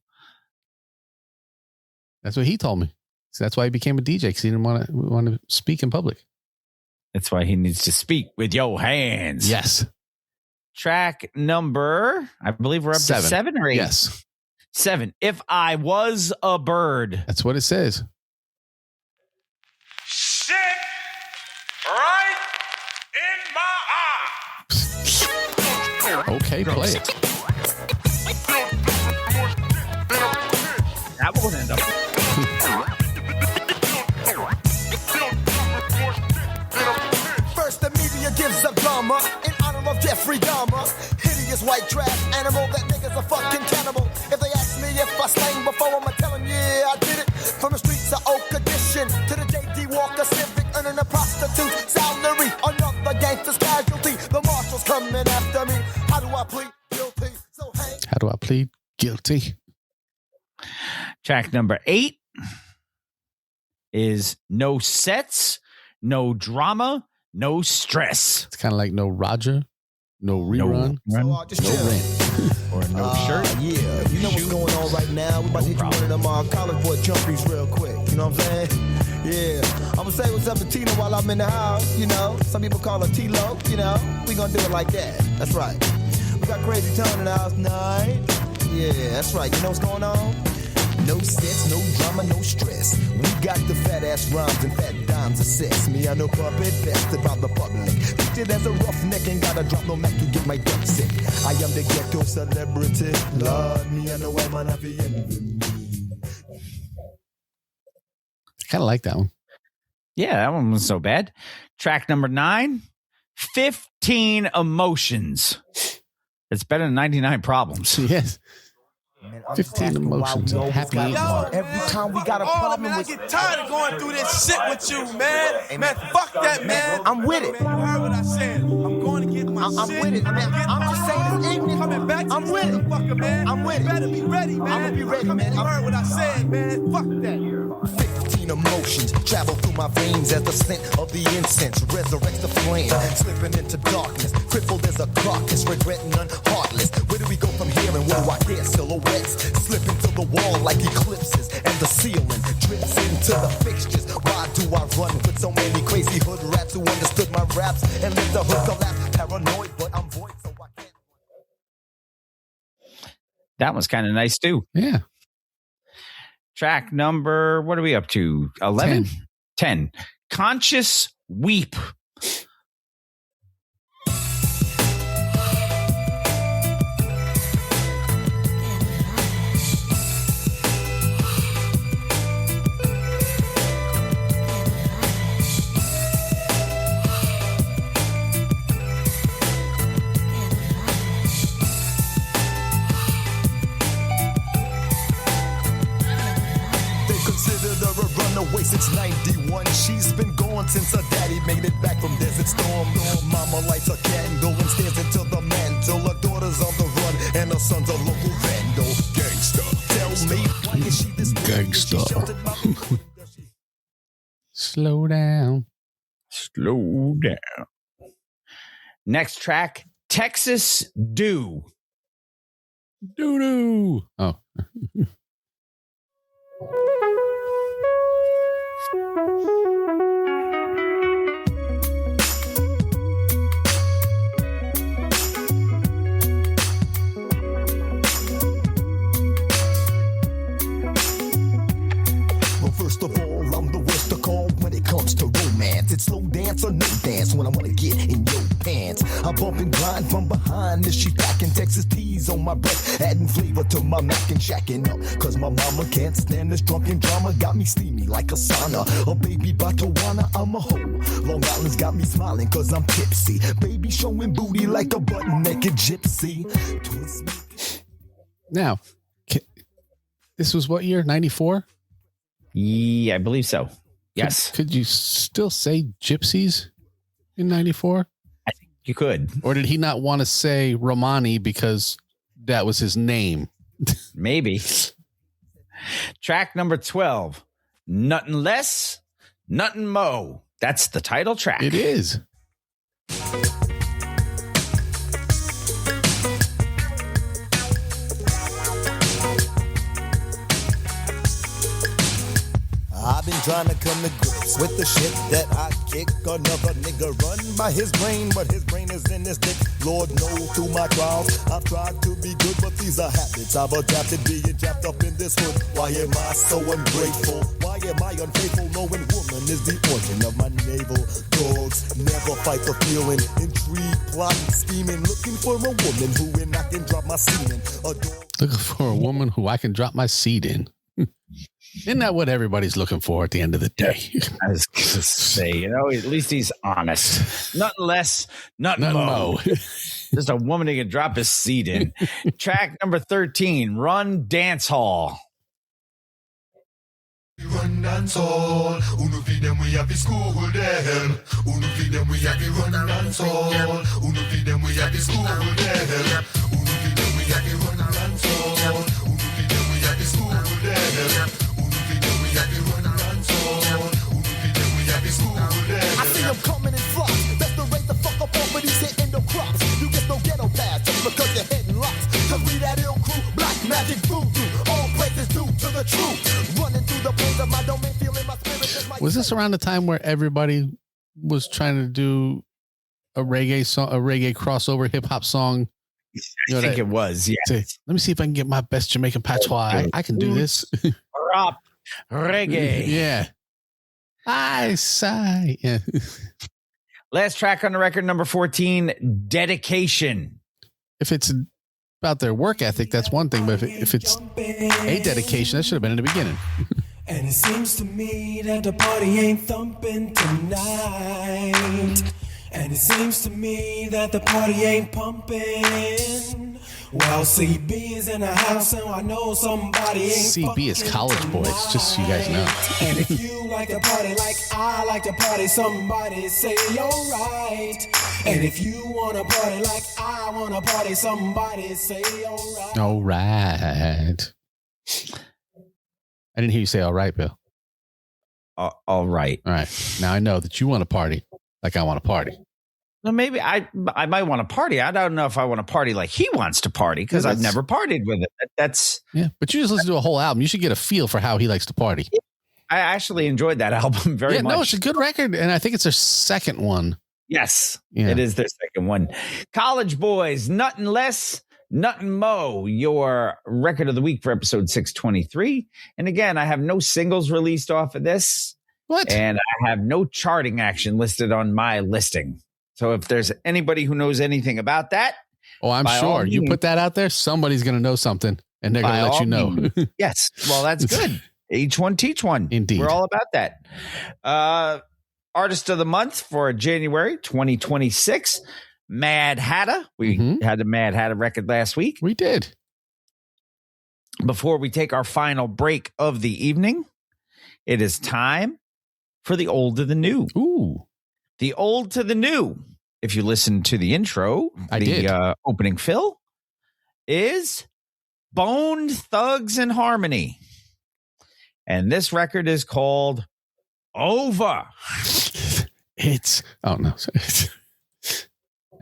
That's what he told me. So that's why he became a DJ, because he didn't want to speak in public. That's why he needs to speak with your hands. Yes. Track number, I believe we're up to 7 or 8. Yes. 7. If I Was a Bird. That's what it says. Sit right in my eye. Okay, play it. That won't end up. First, the media gives a drama in honor of Jeffrey Dahmer. Hideous white trash animal, that nigga's a fucking cannibal. If they ask me if I slang before, I'ma tell them, yeah, I did it. From the street plead guilty. Track number 8 is No Sets, No Drama, No Stress. It's kind of like No Roger, No Rerun, No Rent. Or no shirt. Yeah, you know what's going on right now. We about to hit you one of them college boy jumpies real quick. You know what I'm saying? Yeah. I'm going to say what's up to Tina while I'm in the house, you know. Some people call her T-Lo, you know. We going to do it like that. That's right. We got Crazy Tone in the house tonight. Yeah, that's right. You know what's going on? No sets, no drama, no stress. We got the fat ass rhymes and fat dimes assess. Me, I know puppet best about the public. Pictured as a roughneck, ain't gotta drop no Mac to get my duck sick. I am the ghetto celebrity. Lord, me, I know I'm an happy enemy. I kind of like that one. Yeah, that one wasn't so bad. Track number 9, 15 Emotions. It's better than 99 Problems. Yes. 15 Emotions. Happy Every time we got a problem man, I with... get tired of going through this shit with you, man. Hey, man, fuck that, man. I'm with it. Man, you heard what I said. I'm going to get my shit. I'm with it, man. I'm just saying this evening. Coming back to I'm with it. Motherfucker, man. I'm with it. You better be ready, man. I'm gonna be ready, man. You heard what I said, man. Fuck that. 15 emotions travel through my veins as the scent of the incense resurrects the flame. Slipping into darkness, crippled as a carcass, regretting none heartless. Where do we go from here and where do I hear silhouettes? Slipping to the wall like eclipses, and the ceiling drips into the fixtures. Why do I run with so many crazy hood rats who understood my raps and let the hood collapse? Paranoid, but I'm void, so I can't. That was kind of nice too. Yeah. Track number, what are we up to? 11? 10. Conscious Weep. Away since 91, she's been gone since her daddy made it back from Desert Storm. Mama lights a candle and stares into the mantle. Her daughter's on the run and her son's a local vandal. Gangsta, tell me, why is she this Gangsta. Slow down. Slow down. Next track, Texas Doo. Doo-doo. Oh. First of all, I'm the worst to call when it comes to romance. It's slow dance or no dance when I wanna get in your pants. I bump and grind from behind as she packing Texas teas on my breath, adding flavor to my Mac and shacking up. Cause my mama can't stand this drunken drama, got me steamy like a sauna. A baby Botswana, I'm a hoe. Long Island's got me smiling cause I'm tipsy. Baby showing booty like a butt-naked gypsy. Now, this was what year? 94? Yeah, I believe so. Yes. Could you still say gypsies in 94? I think you could. Or did he not want to say Romani because that was his name? Maybe. Track number 12. Nothing Less, Nothing Mo. That's the title track. It is. I've been trying to come to grips with the shit that I kick. Another nigga run by his brain, but his brain is in his dick. Lord knows through my trials, I've tried to be good, but these are habits I've adapted, being trapped up in this hood. Why am I so ungrateful? Why am I unfaithful, knowing woman is the origin of my navel? Dogs never fight for feeling, intrigue, plotting, scheming, looking for a woman who in I can drop my seed in. Looking for a woman who I can drop my seed in. Isn't that what everybody's looking for at the end of the day? I was going to say, at least he's honest. Nothing less, nothing mo. Just a woman who can drop his seed in. Track number 13, Run Dance Hall. Run dance hall, uno feed them we have to school them. Uno feed them we have to run dance hall. Uno feed them we have to school them. Uno feed them we I see them coming in flocks. Best to raise the fuck up over these hitting the crops. You get no ghetto pass just because you're hitting locks. Cause we that ill crew, black magic voodoo. All places due to the truth. Running through the plains of my domain, feeling my spirit. Was this around the time where everybody was trying to do a reggae song, a reggae crossover hip hop song? I think it was. Yeah. Let me see if I can get my best Jamaican patois. I can do this. Rap, reggae. Yeah. I sigh. Yeah. Last track on the record, number 14, Dedication. If it's about their work ethic, that's one thing. But if it's a dedication, that should have been in the beginning. And it seems to me that the party ain't thumping tonight. And it seems to me that the party ain't pumping. Well, CB is in the house and I know somebody ain't CB is college boys, just so you guys know. And if you like to party like I like to party, somebody say you're right. And if you want to party like I want to party, somebody say you're right. All right. I didn't hear you say all right, Bill. All right. All right. Now I know that you want to party like I want to party. Well, maybe I might want to party. I don't know if I want to party like he wants to party because I've never partied with it. That's but you just listen to a whole album. You should get a feel for how he likes to party. I actually enjoyed that album very much. No, it's a good record, and I think it's their second one. Yes, it is their second one. College Boys, Nothing Less, Nothing Mo, your record of the week for episode 623. And again, I have no singles released off of this. What? And I have no charting action listed on my listing. So if there's anybody who knows anything about that. Oh, I'm sure. You put that out there, somebody's going to know something, and they're going to let you know. Yes. Well, that's good. Each one teach one. Indeed. We're all about that. Artist of the month for January 2026, Mad Hatter. We had a Mad Hatter record last week. We did. Before we take our final break of the evening, it is time for the old to the new. Ooh. The old to the new. If you listen to the intro, opening fill is Bone Thugs and Harmony. And this record is called Over. It's, oh no.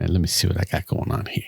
And let me see what I got going on here.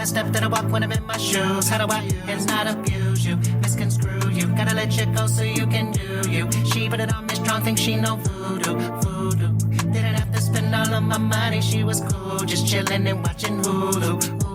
Step that I walk when I'm in my shoes. How do I and not abuse you, misconstrue you? Gotta let you go so you can do you. She put it on me strong, think she know voodoo. Didn't have to spend all of my money, she was cool, just chilling and watching Hulu.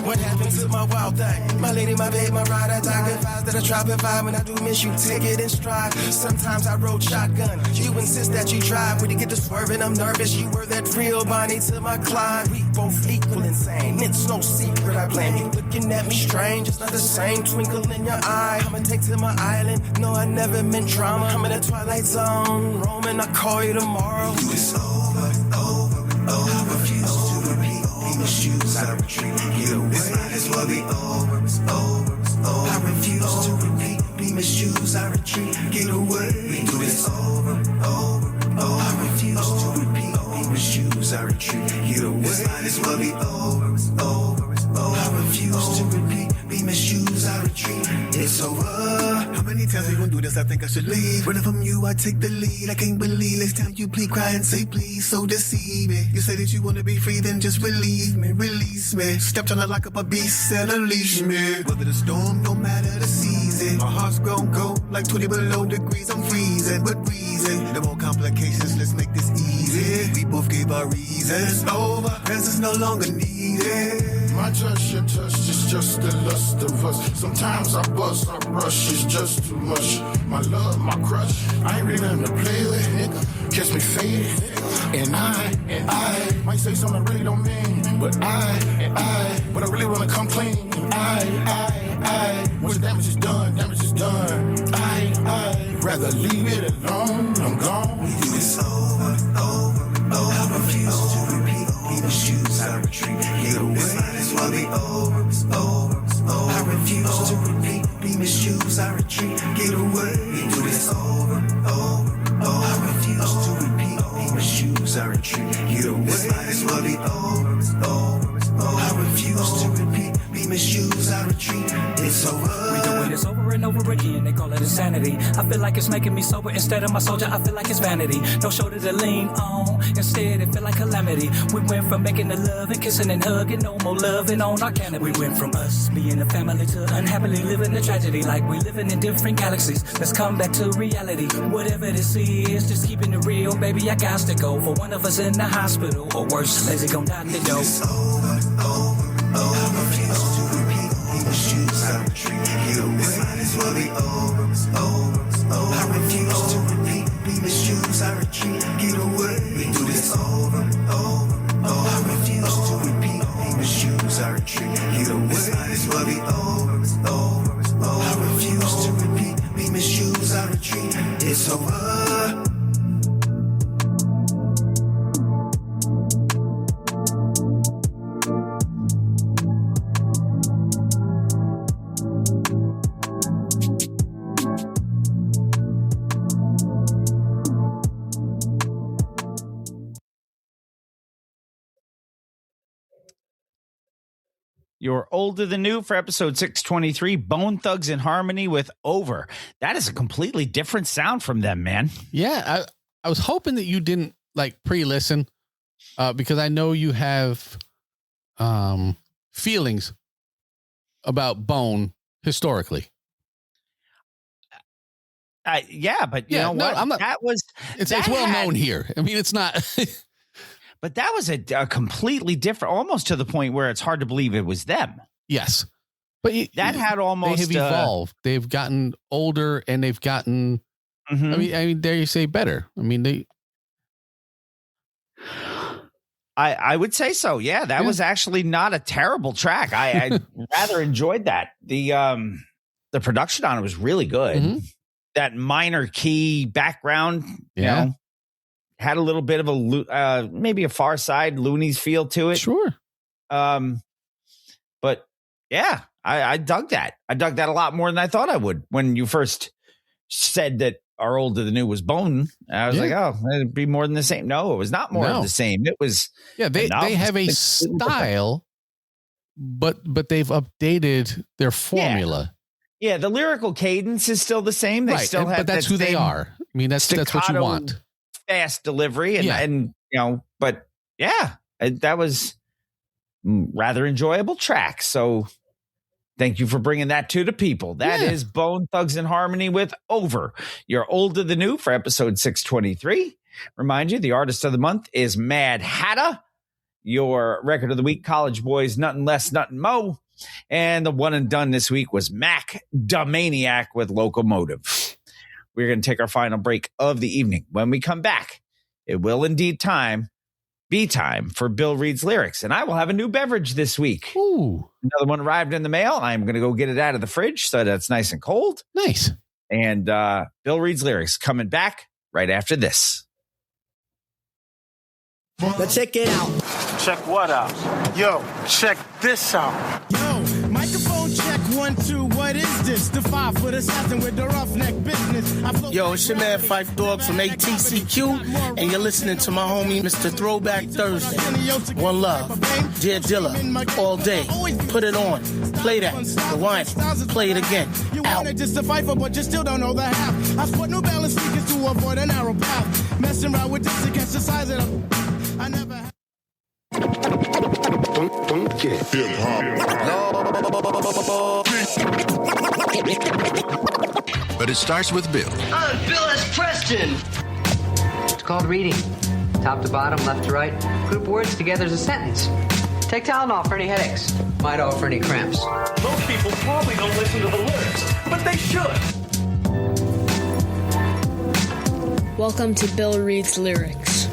What happened to my wild thing? My lady, my babe, my ride, I die good vibes that I try to vibe. When I do miss you, take it in stride. Sometimes I rode shotgun. You insist that you drive. When you get to swerving, I'm nervous. You were that real Bonnie to my Clyde. We both equal insane. It's no secret I blame you. Looking at me strange, it's not the same twinkle in your eye. I'ma take to my island. No, I never meant drama. I'm in the twilight zone. Roman, I call you tomorrow. It's over. I refuse to repeat. Shoes, I retreat. Either way, this might as well be over. It's over. I refuse to repeat. Be misused, I retreat. Get away. We do this over. I refuse to repeat. Be misused, I retreat. Either way, this might as well be over. It's over. I refuse to repeat. Be misused, I retreat. It's over. How many times we gonna do this cause I think I should leave. Running from you, I take the lead. I can't believe next time you plead, cry and say please. So deceiving. You say that you wanna be free, then just release me. Step trying to lock up a beast and unleash me. Weather the storm, no matter the season. My heart's grown cold, like 20 below degrees. I'm freezing, what reason? No more complications, let's make this easy. We both gave our reasons. Over, presence no longer needed. My touch, your touch is just the lust of us. Sometimes I bust, I rush, it's just too much. My love, my crush, I ain't really nothing to play with. Catch me faded, and I might say something I really don't mean, but I really wanna come clean. Once the damage is done, I rather leave it alone. I'm gone. We do this over. I refuse to repeat. Even shoes, I retreat. Get away. This might as well be over. I refuse to repeat. Be misused, I retreat. Get away. We do this over. I refuse to repeat. Be misused, I retreat. Get away. This might as well be over. I refuse to repeat. Be misused, I retreat. It's over. We doing this over and over again. They call it insanity. I feel like it's making me sober instead of my soldier. I feel like it's vanity. No shoulder to lean on. Instead, it feel like calamity. We went from making the love and kissing and hugging, no more loving on our canopy. We went from us being a family to unhappily living a tragedy, like we living in different galaxies. Let's come back to reality. Whatever this is, just keeping it real, baby. I got to go for one of us in the hospital, or worse, lazy gon' die the dough. It's over. I refuse to repeat. Be misused, I retreat. Get away. This might as well be over. I refuse to repeat. Be misused, I retreat. Get away. We do this over. I refuse to repeat. Be misused, I retreat. Get away. This might as well be over. I refuse to repeat. Be misused, I retreat. It's over. You're older than new for episode 623, Bone Thugs in Harmony with Over. That is a completely different sound from them, man. Yeah, I was hoping that you didn't like pre-listen because I know you have feelings about Bone historically. Yeah, but you know what? I'm not, it's well known here. I mean, it's not... But that was a completely different, almost to the point where it's hard to believe it was them. Yes. But that had almost... They have evolved. They've gotten older and they've gotten, I mean, dare you say better. I mean, I would say so. Yeah, that was actually not a terrible track. I rather enjoyed that. The production on it was really good. Mm-hmm. That minor key background, you know, had a little bit of a maybe a Far Side Loonies feel to it. Sure. But yeah, I dug that. I dug that a lot more than I thought I would when you first said that Our Older Than New was Bone. I was like, oh, it'd be more than the same. No, it was not more of the same. It was. Yeah, they have a style, but they've updated their formula. Yeah, the lyrical cadence is still the same. They still have, but that's who they are. I mean, that's what you want. Fast delivery and you know, but yeah, that was rather enjoyable track. So thank you for bringing that to the people. That is Bone Thugs in Harmony with Over. You're Older Than New for episode 623. Remind you, the artist of the month is Mad Hatter. Your record of the week, College Boys, Nothing Less, Nothing Mo. And the one and done this week was Mac Da Maniac with Locomotive. We're going to take our final break of the evening. When we come back, it will indeed be time for Bill Reads Lyrics. And I will have a new beverage this week. Ooh. Another one arrived in the mail. I'm going to go get it out of the fridge so that's nice and cold. Nice. And Bill Reads Lyrics coming back right after this. Now check it out. Check what out? Yo, check this out. Yo, microphone check 1, 2. What is this? The 5-foot assassin with the roughneck business. Yo, it's your man Fife Dog from ATCQ, and you're listening to my homie Mr. Throwback Thursday. One love, Dear Dilla, all day. Put it on, play that, rewind, play it again. wanted just to fight for, but you still don't know the half. I sport New Balance sneakers to avoid a narrow path. Messing around with this against the size of them. I never had. But it starts with Bill. I'm Bill S. Preston. It's called reading. Top to bottom, left to right. Group words together as a sentence. Take Tylenol for any headaches. Midol for any cramps. Most people probably don't listen to the lyrics, but they should. Welcome to Bill Reads Lyrics.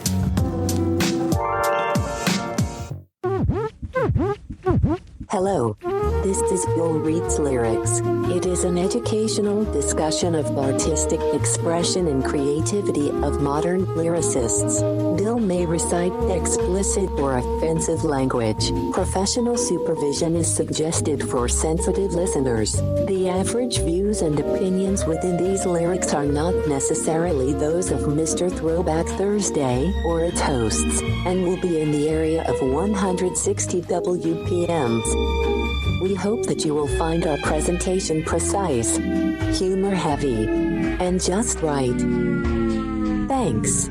Hello. This is Bill Reads Lyrics. It is an educational discussion of artistic expression and creativity of modern lyricists. Bill may recite explicit or offensive language. Professional supervision is suggested for sensitive listeners. The average views and opinions within these lyrics are not necessarily those of Mr. Throwback Thursday or its hosts, and will be in the area of 160 WPMs. We hope that you will find our presentation precise, humor-heavy, and just right. Thanks.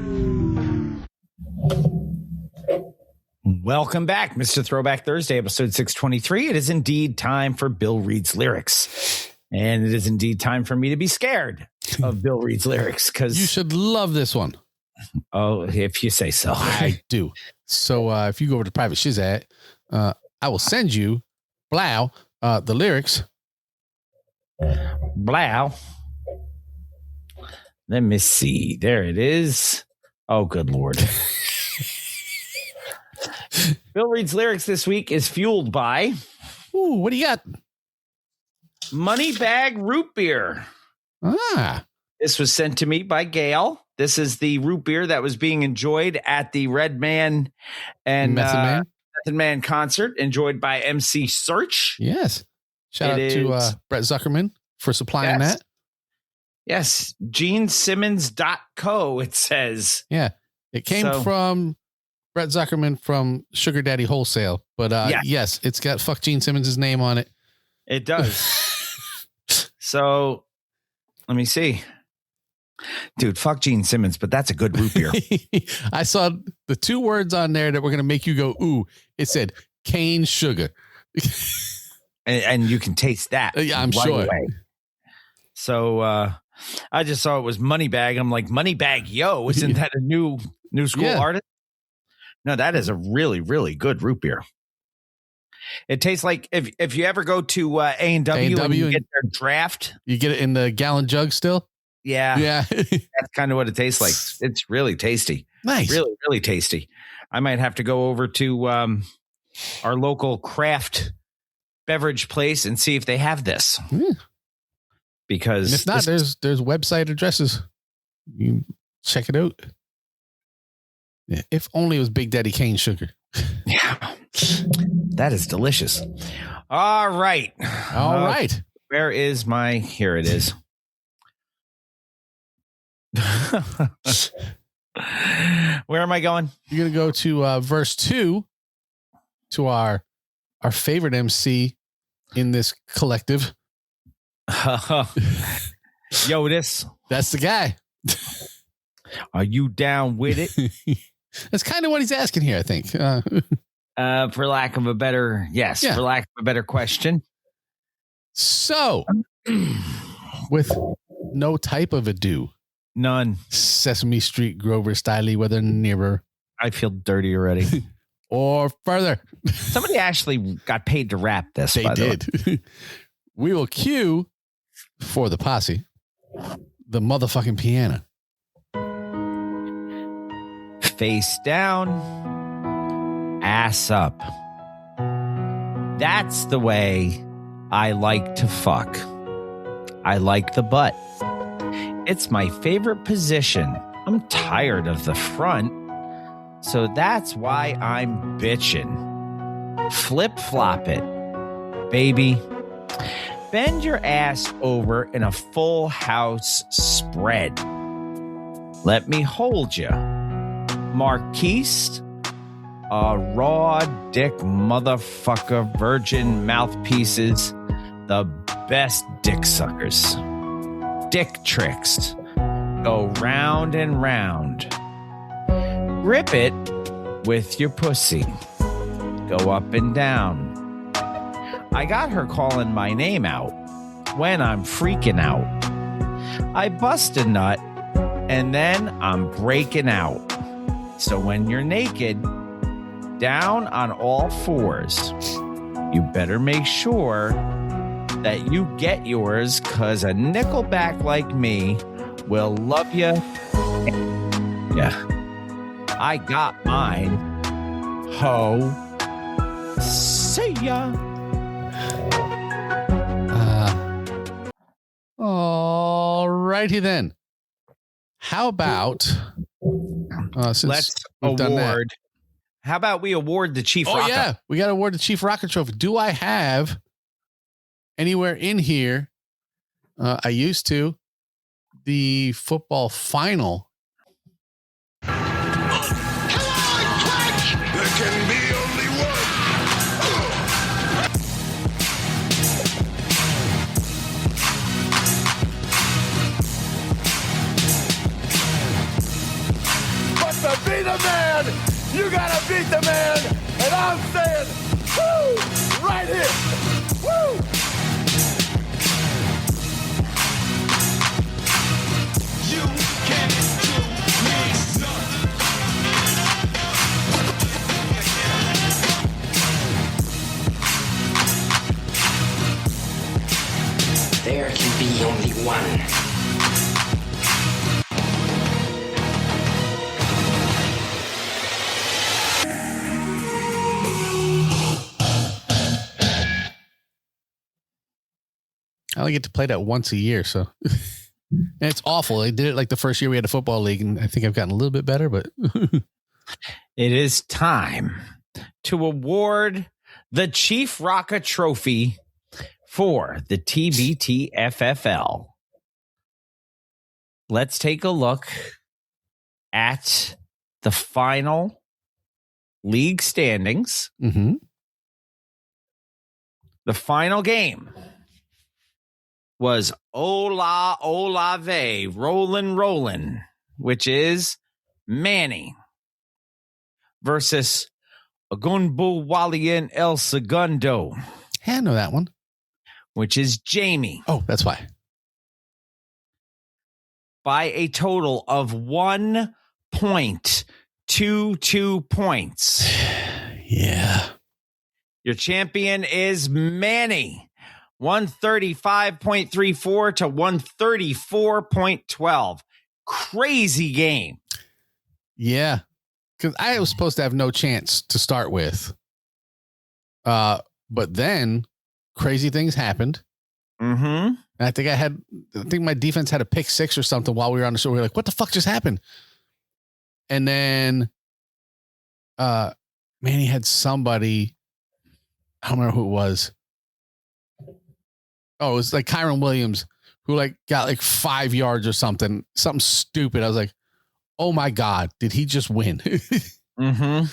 Welcome back, Mr. Throwback Thursday, episode 623. It is indeed time for Bill Reads Lyrics. And it is indeed time for me to be scared of Bill Reads Lyrics, because you should love this one. Oh, if you say so. I do. So if you go over to Private Shizat, I will send you Blow, the lyrics. Blow. Let me see. There it is. Oh, good Lord. Bill Reads Lyrics this week is fueled by... Ooh, what do you got? Moneybag Root Beer. Ah. This was sent to me by Gail. This is the root beer that was being enjoyed at the Red Man and Method Man concert, enjoyed by MC Search. Yes. Shout out to Brett Zuckerman for supplying that. Yes. GeneSimmons.co, it says. Yeah. It came from Brett Zuckerman from Sugar Daddy Wholesale. But yes, it's got fuck Gene Simmons' name on it. It does. So let me see. Dude, fuck Gene Simmons, but that's a good root beer. I saw the two words on there that were going to make you go, ooh. It said cane sugar. and you can taste that. Yeah, I'm sure. Away. So I just saw it was Moneybag. I'm like, Moneybag, yo, isn't that a new school artist? No, that is a really, really good root beer. It tastes like if you ever go to A&W and you get their draft. You get it in the gallon jug still? Yeah. That's kind of what it tastes like. It's really tasty. Nice. Really, really tasty. I might have to go over to our local craft beverage place and see if they have this. Because and if not, there's website addresses. You can check it out. Yeah, if only it was Big Daddy cane sugar. Yeah. That is delicious. All right. All right. Where is my... Here it is. Where am I going? You're going to go to verse 2 to our favorite MC in this collective. Yo, that's the guy. Are you down with it? That's kind of what he's asking here, I think. For lack of a better, for lack of a better question. So, with no type of ado. None. Sesame Street, Grover, Stiley, whether nearer. I feel dirty already. Or further. Somebody actually got paid to rap this. They did. We will cue for the posse the motherfucking piano. Face down, ass up. That's the way I like to fuck. I like the butt. It's my favorite position. I'm tired of the front, so that's why I'm bitching. Flip-flop it, baby. Bend your ass over in a full house spread. Let me hold you. Marquise, a raw dick motherfucker, virgin mouthpieces, the best dick suckers. Dick tricks go round and round. Grip it with your pussy. Go up and down. I got her calling my name out when I'm freaking out. I bust a nut and then I'm breaking out. So when you're naked, down on all fours, you better make sure that you get yours, cause a nickelback like me will love you. Yeah, I got mine. Ho. See ya. Alrighty then. How about since let's we've done that, award? How about we award the Chief Rocket? Yeah, we got to award the Chief Rocket Trophy. Do I have anywhere in here? I used to the football final. There can be only one. But to be the man, you gotta beat the man. And I'm saying, woo, right here. Woo. You can't do me nothing. There can be only one. I only get to play that once a year, so and it's awful. They did it like the first year we had a football league, and I think I've gotten a little bit better, but it is time to award the Chief Rocket Trophy for the TBT FFL. Let's take a look at the final league standings. Mm-hmm. The final game was Ola Olave Rollin', which is Manny versus Agunbu Walian El Segundo. Hey, I know that one. Which is Jamie. Oh, that's why. By a total of 1.22 points. Yeah. Your champion is Manny. 135.34 to 134.12. Crazy game. Yeah. Because I was supposed to have no chance to start with. But then crazy things happened. Mm-hmm. And I think my defense had a pick six or something while we were on the show. We were like, what the fuck just happened? And then Manny had somebody, I don't remember who it was. Oh, it was like Kyron Williams, who like got like 5 yards or something stupid. I was like, oh my God, did he just win? Mm-hmm.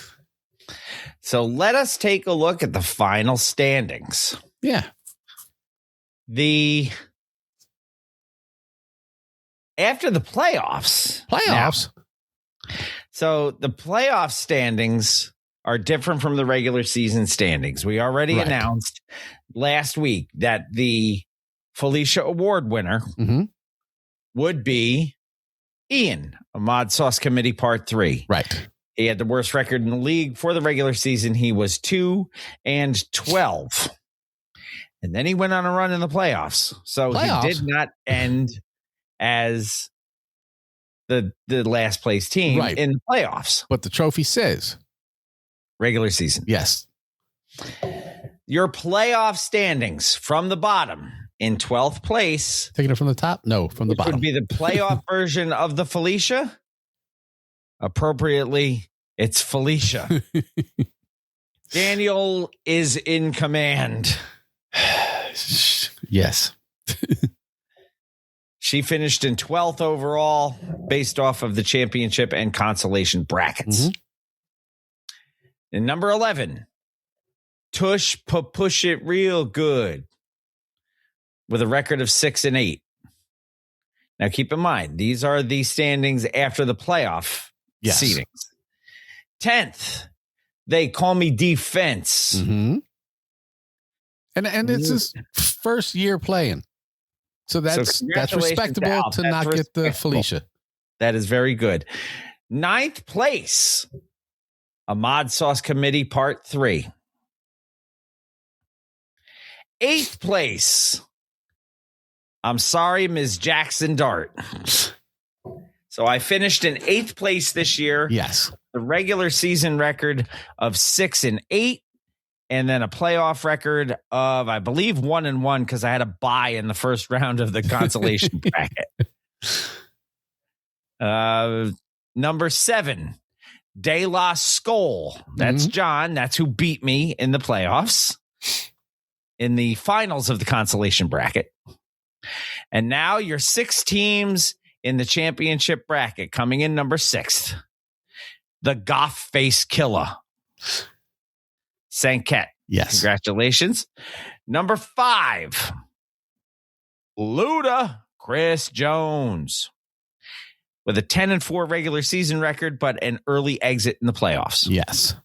So let us take a look at the final standings. Yeah. After the playoffs. Now, so the playoff standings are different from the regular season standings. We already announced last week that the Felicia Award winner would be Ian, a Mod Sauce Committee Part 3. Right. He had the worst record in the league for the regular season. He was 2-12. And then he went on a run in the playoffs. So he did not end as the last place team in the playoffs. But the trophy says regular season. Yes. Your playoff standings from the bottom in 12th place. Taking it from the top? No, from the bottom. Would be the playoff version of the Felicia. Appropriately, it's Felicia. Daniel is in command. Yes. She finished in 12th overall based off of the championship and consolation brackets. And number 11, Tush Push It Real Good with a record of 6-8. Now, keep in mind, these are the standings after the playoff seedings. 10th, they call me defense. Mm-hmm. And it's his first year playing. So that's respectable Al. to That's not get the Felicia. That is very good. 9th place, Ahmad Sauce Committee Part 3. 8th place, I'm sorry, Ms. Jackson Dart. So I finished in 8th place this year. Yes. The regular season record of 6-8, and then a playoff record of, I believe, 1-1 because I had a bye in the first round of the consolation bracket. Number 7, De La Skull. That's John. That's who beat me in the playoffs in the finals of the consolation bracket. And now your 6 teams in the championship bracket coming in number 6th. The Goth Face Killer. Sanket. Yes. Congratulations. Number 5. Luda Chris Jones. With a 10-4 regular season record, but an early exit in the playoffs. Yes.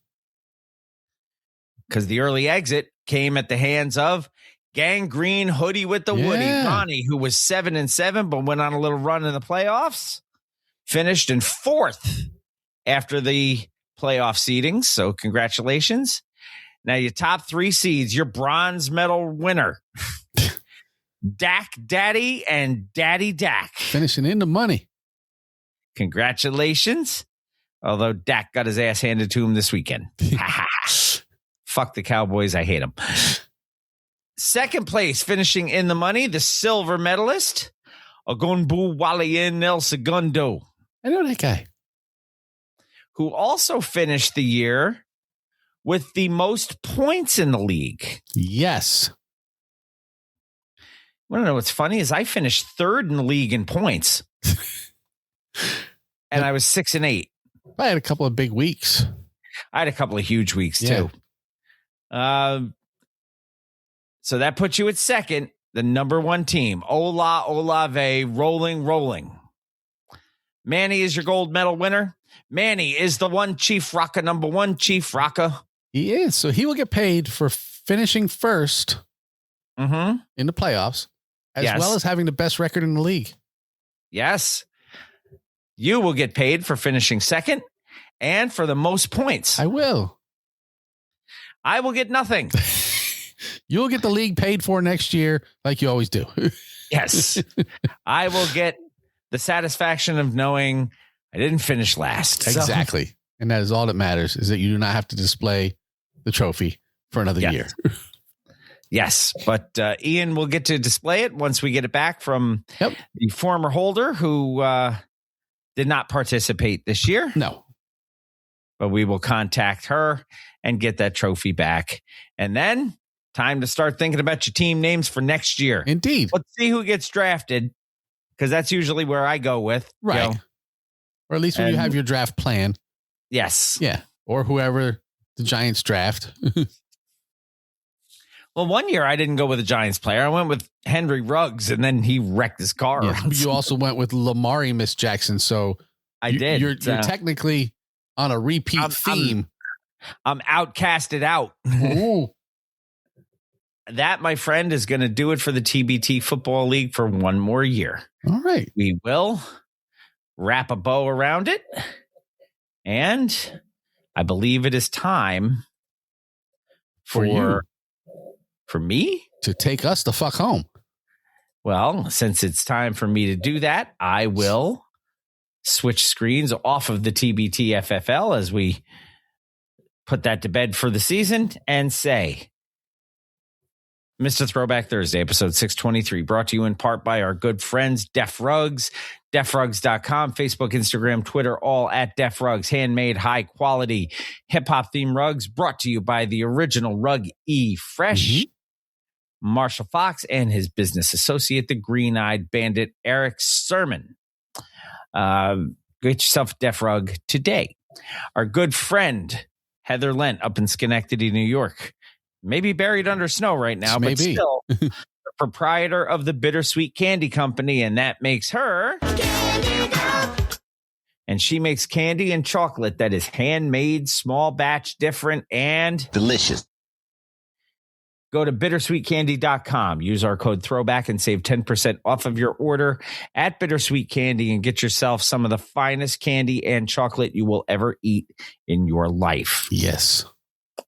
Because the early exit came at the hands of Gangrene Hoodie with the Woody, Ronnie, who was 7-7, but went on a little run in the playoffs. Finished in 4th after the playoff seedings. So congratulations. Now your top 3 seeds, your bronze medal winner, Dak Daddy and Daddy Dak. Finishing in the money. Congratulations. Although Dak got his ass handed to him this weekend. Fuck the Cowboys. I hate them. 2nd place, finishing in the money, the silver medalist, Ogunbu Walian El Segundo. I know that guy. Who also finished the year with the most points in the league. Yes. I don't know what's funny is I finished 3rd in the league in points. And I was 6-8. I had a couple of big weeks. I had a couple of huge weeks too. So that puts you at 2nd, the number 1 team. Ola Olave, rolling. Manny is your gold medal winner. Manny is the one Chief Rocka, number 1 Chief Rocka. He is. So he will get paid for finishing first in the playoffs, as well as having the best record in the league. Yes. You will get paid for finishing 2nd and for the most points. I will. I will get nothing. You'll get the league paid for next year like you always do. Yes. I will get the satisfaction of knowing I didn't finish last. Exactly. So. And that is all that matters, is that you do not have to display the trophy for another year. Yes. But Ian will get to display it once we get it back from the former holder who did not participate this year. No. But we will contact her and get that trophy back. And then time to start thinking about your team names for next year. Indeed. Let's see who gets drafted, because that's usually where I go with. Right. You know, or at least when you have your draft plan. Yes. Yeah. Or whoever the Giants draft. Well, one year I didn't go with a Giants player. I went with Henry Ruggs, and then he wrecked his car. Yeah, you also went with Lamari Miss Jackson. So I did. You're technically on a repeat theme. I'm outcasted out. Ooh. That, my friend, is going to do it for the TBT Football League for one more year. All right. We will wrap a bow around it. And I believe it is time for me to take us the fuck home. Well, since it's time for me to do that, I will switch screens off of the TBT FFL as we put that to bed for the season and say, Mr. Throwback Thursday, episode 623, brought to you in part by our good friends, Def Rugs, defrugs.com, Facebook, Instagram, Twitter, all at Def Rugs, handmade, high quality, hip hop themed rugs, brought to you by the original Rug E Fresh, Marshall Fox, and his business associate, the Green Eyed Bandit, Eric Sermon. Get yourself a Def Rug today. Our good friend, Heather Lent, up in Schenectady, New York. Maybe buried under snow right now, but still, the proprietor of the Bittersweet Candy Company, and that makes her. And she makes candy and chocolate that is handmade, small batch, different, and delicious. Go to bittersweetcandy.com. Use our code Throwback and save 10% off of your order at Bittersweet Candy and get yourself some of the finest candy and chocolate you will ever eat in your life. Yes.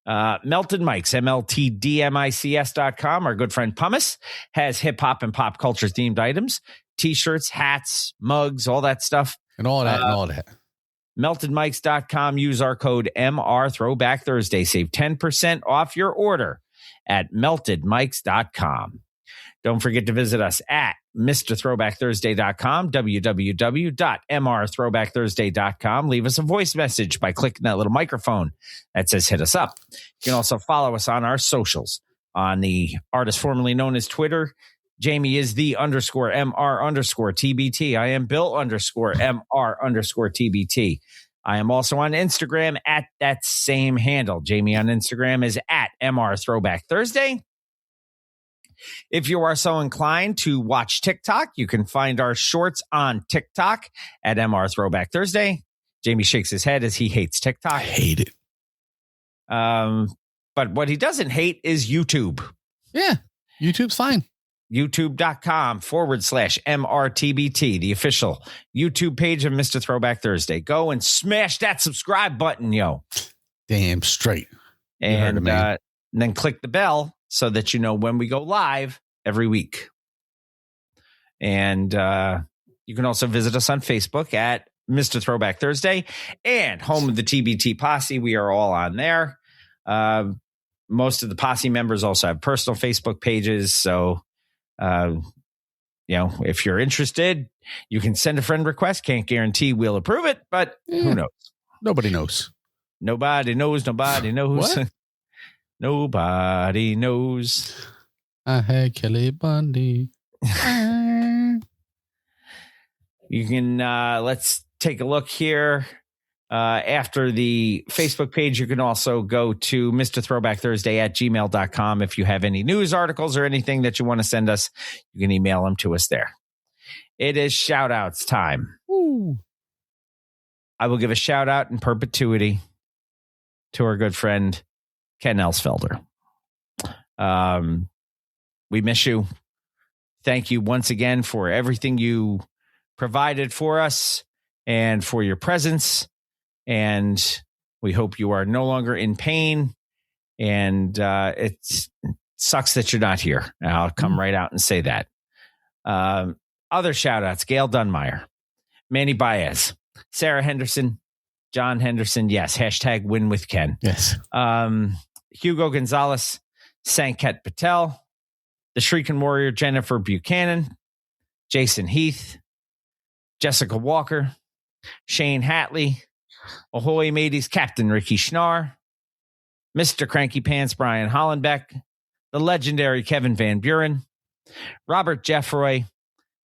Melted Mike's, MLTDMICS.com. Our good friend Pumice has hip hop and pop culture themed items, t-shirts, hats, mugs, all that stuff. And all that. MeltedMikes.com. Use our code MR Throwback Thursday. Save 10% off your order at meltedmikes.com. Don't forget to visit us at MrThrowbackThursday.com, www.mrthrowbackthursday.com. Leave us a voice message by clicking that little microphone that says hit us up. You can also follow us on our socials. On the artist formerly known as Twitter, Jamie is the _MR_TBT. I am Bill _MR_TBT. I am also on Instagram at that same handle. Jamie on Instagram is at MR Throwback Thursday. If you are so inclined to watch TikTok, you can find our shorts on TikTok at MR Throwback Thursday. Jamie shakes his head as he hates TikTok. I hate it. But what he doesn't hate is YouTube. Yeah, YouTube's fine. YouTube.com/MRTBT, the official YouTube page of Mr. Throwback Thursday. Go and smash that subscribe button, yo. Damn straight. And then click the bell so that you know when we go live every week. And you can also visit us on Facebook at Mr. Throwback Thursday and home of the TBT Posse. We are all on there. Most of the Posse members also have personal Facebook pages. So, if you're interested, you can send a friend request. Can't guarantee we'll approve it, but who knows? Nobody knows. Nobody knows. Nobody knows. What? Nobody knows. I had Kelly Bundy. You can, let's take a look here. After the Facebook page, you can also go to Mr. Throwback Thursday at gmail.com. If you have any news articles or anything that you want to send us, you can email them to us there. It is shout outs time. Ooh. I will give a shout out in perpetuity to our good friend, Ken Elsfelder. We miss you. Thank you once again for everything you provided for us and for your presence. And we hope you are no longer in pain. And it sucks that you're not here. I'll come right out and say that. Other shout outs: Gail Dunmeyer, Manny Baez, Sarah Henderson, John Henderson. Yes. # win with Ken. Yes. Hugo Gonzalez, Sanket Patel, the Shrieking Warrior, Jennifer Buchanan, Jason Heath, Jessica Walker, Shane Hatley, Ahoy Mateys Captain Ricky Schnarr, Mr. Cranky Pants Brian Hollenbeck, the legendary Kevin Van Buren, Robert Jeffroy,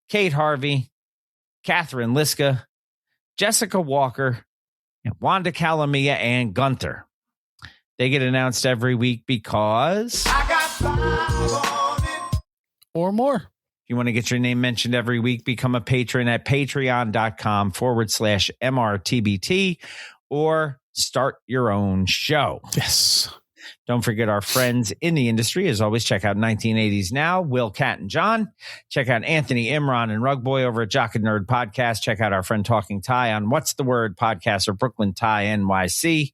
Kate Harvey, Catherine Liska, Jessica Walker, and Wanda Calamia and Gunther. They get announced every week because I got 5 on it. Or more. If you want to get your name mentioned every week, become a patron at patreon.com/MRTBT or start your own show. Yes. Don't forget our friends in the industry. As always, check out 1980s Now, Will, Cat, and John. Check out Anthony, Imran, and Rug Boy over at Jock and Nerd Podcast. Check out our friend Talking Ty on What's the Word Podcast or Brooklyn Ty NYC.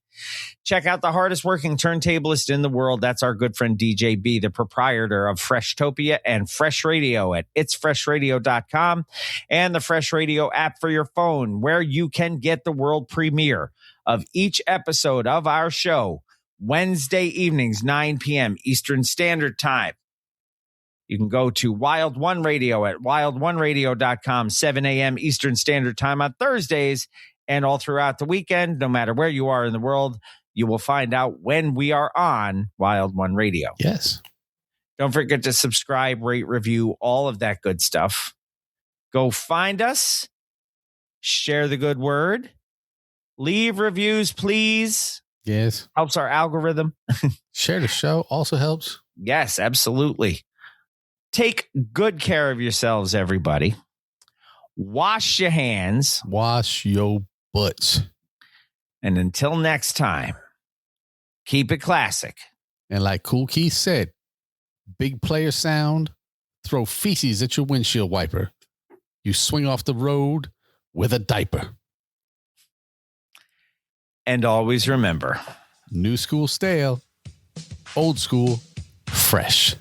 Check out the hardest working turntablist in the world. That's our good friend DJ B, the proprietor of Freshtopia and Fresh Radio at itsfreshradio.com and the Fresh Radio app for your phone, where you can get the world premiere of each episode of our show Wednesday evenings, 9 p.m. Eastern Standard Time. You can go to Wild One Radio at wildoneradio.com, 7 a.m. Eastern Standard Time on Thursdays. And all throughout the weekend, no matter where you are in the world, you will find out when we are on Wild One Radio. Yes. Don't forget to subscribe, rate, review, all of that good stuff. Go find us. Share the good word. Leave reviews, please. Yes. Helps our algorithm. Share the show also helps. Yes, absolutely. Take good care of yourselves, everybody. Wash your hands. Wash your butts. And until next time, keep it classic. And like Kool Keith said, big player sound, throw feces at your windshield wiper. You swing off the road with a diaper. And always remember, new school stale, old school fresh.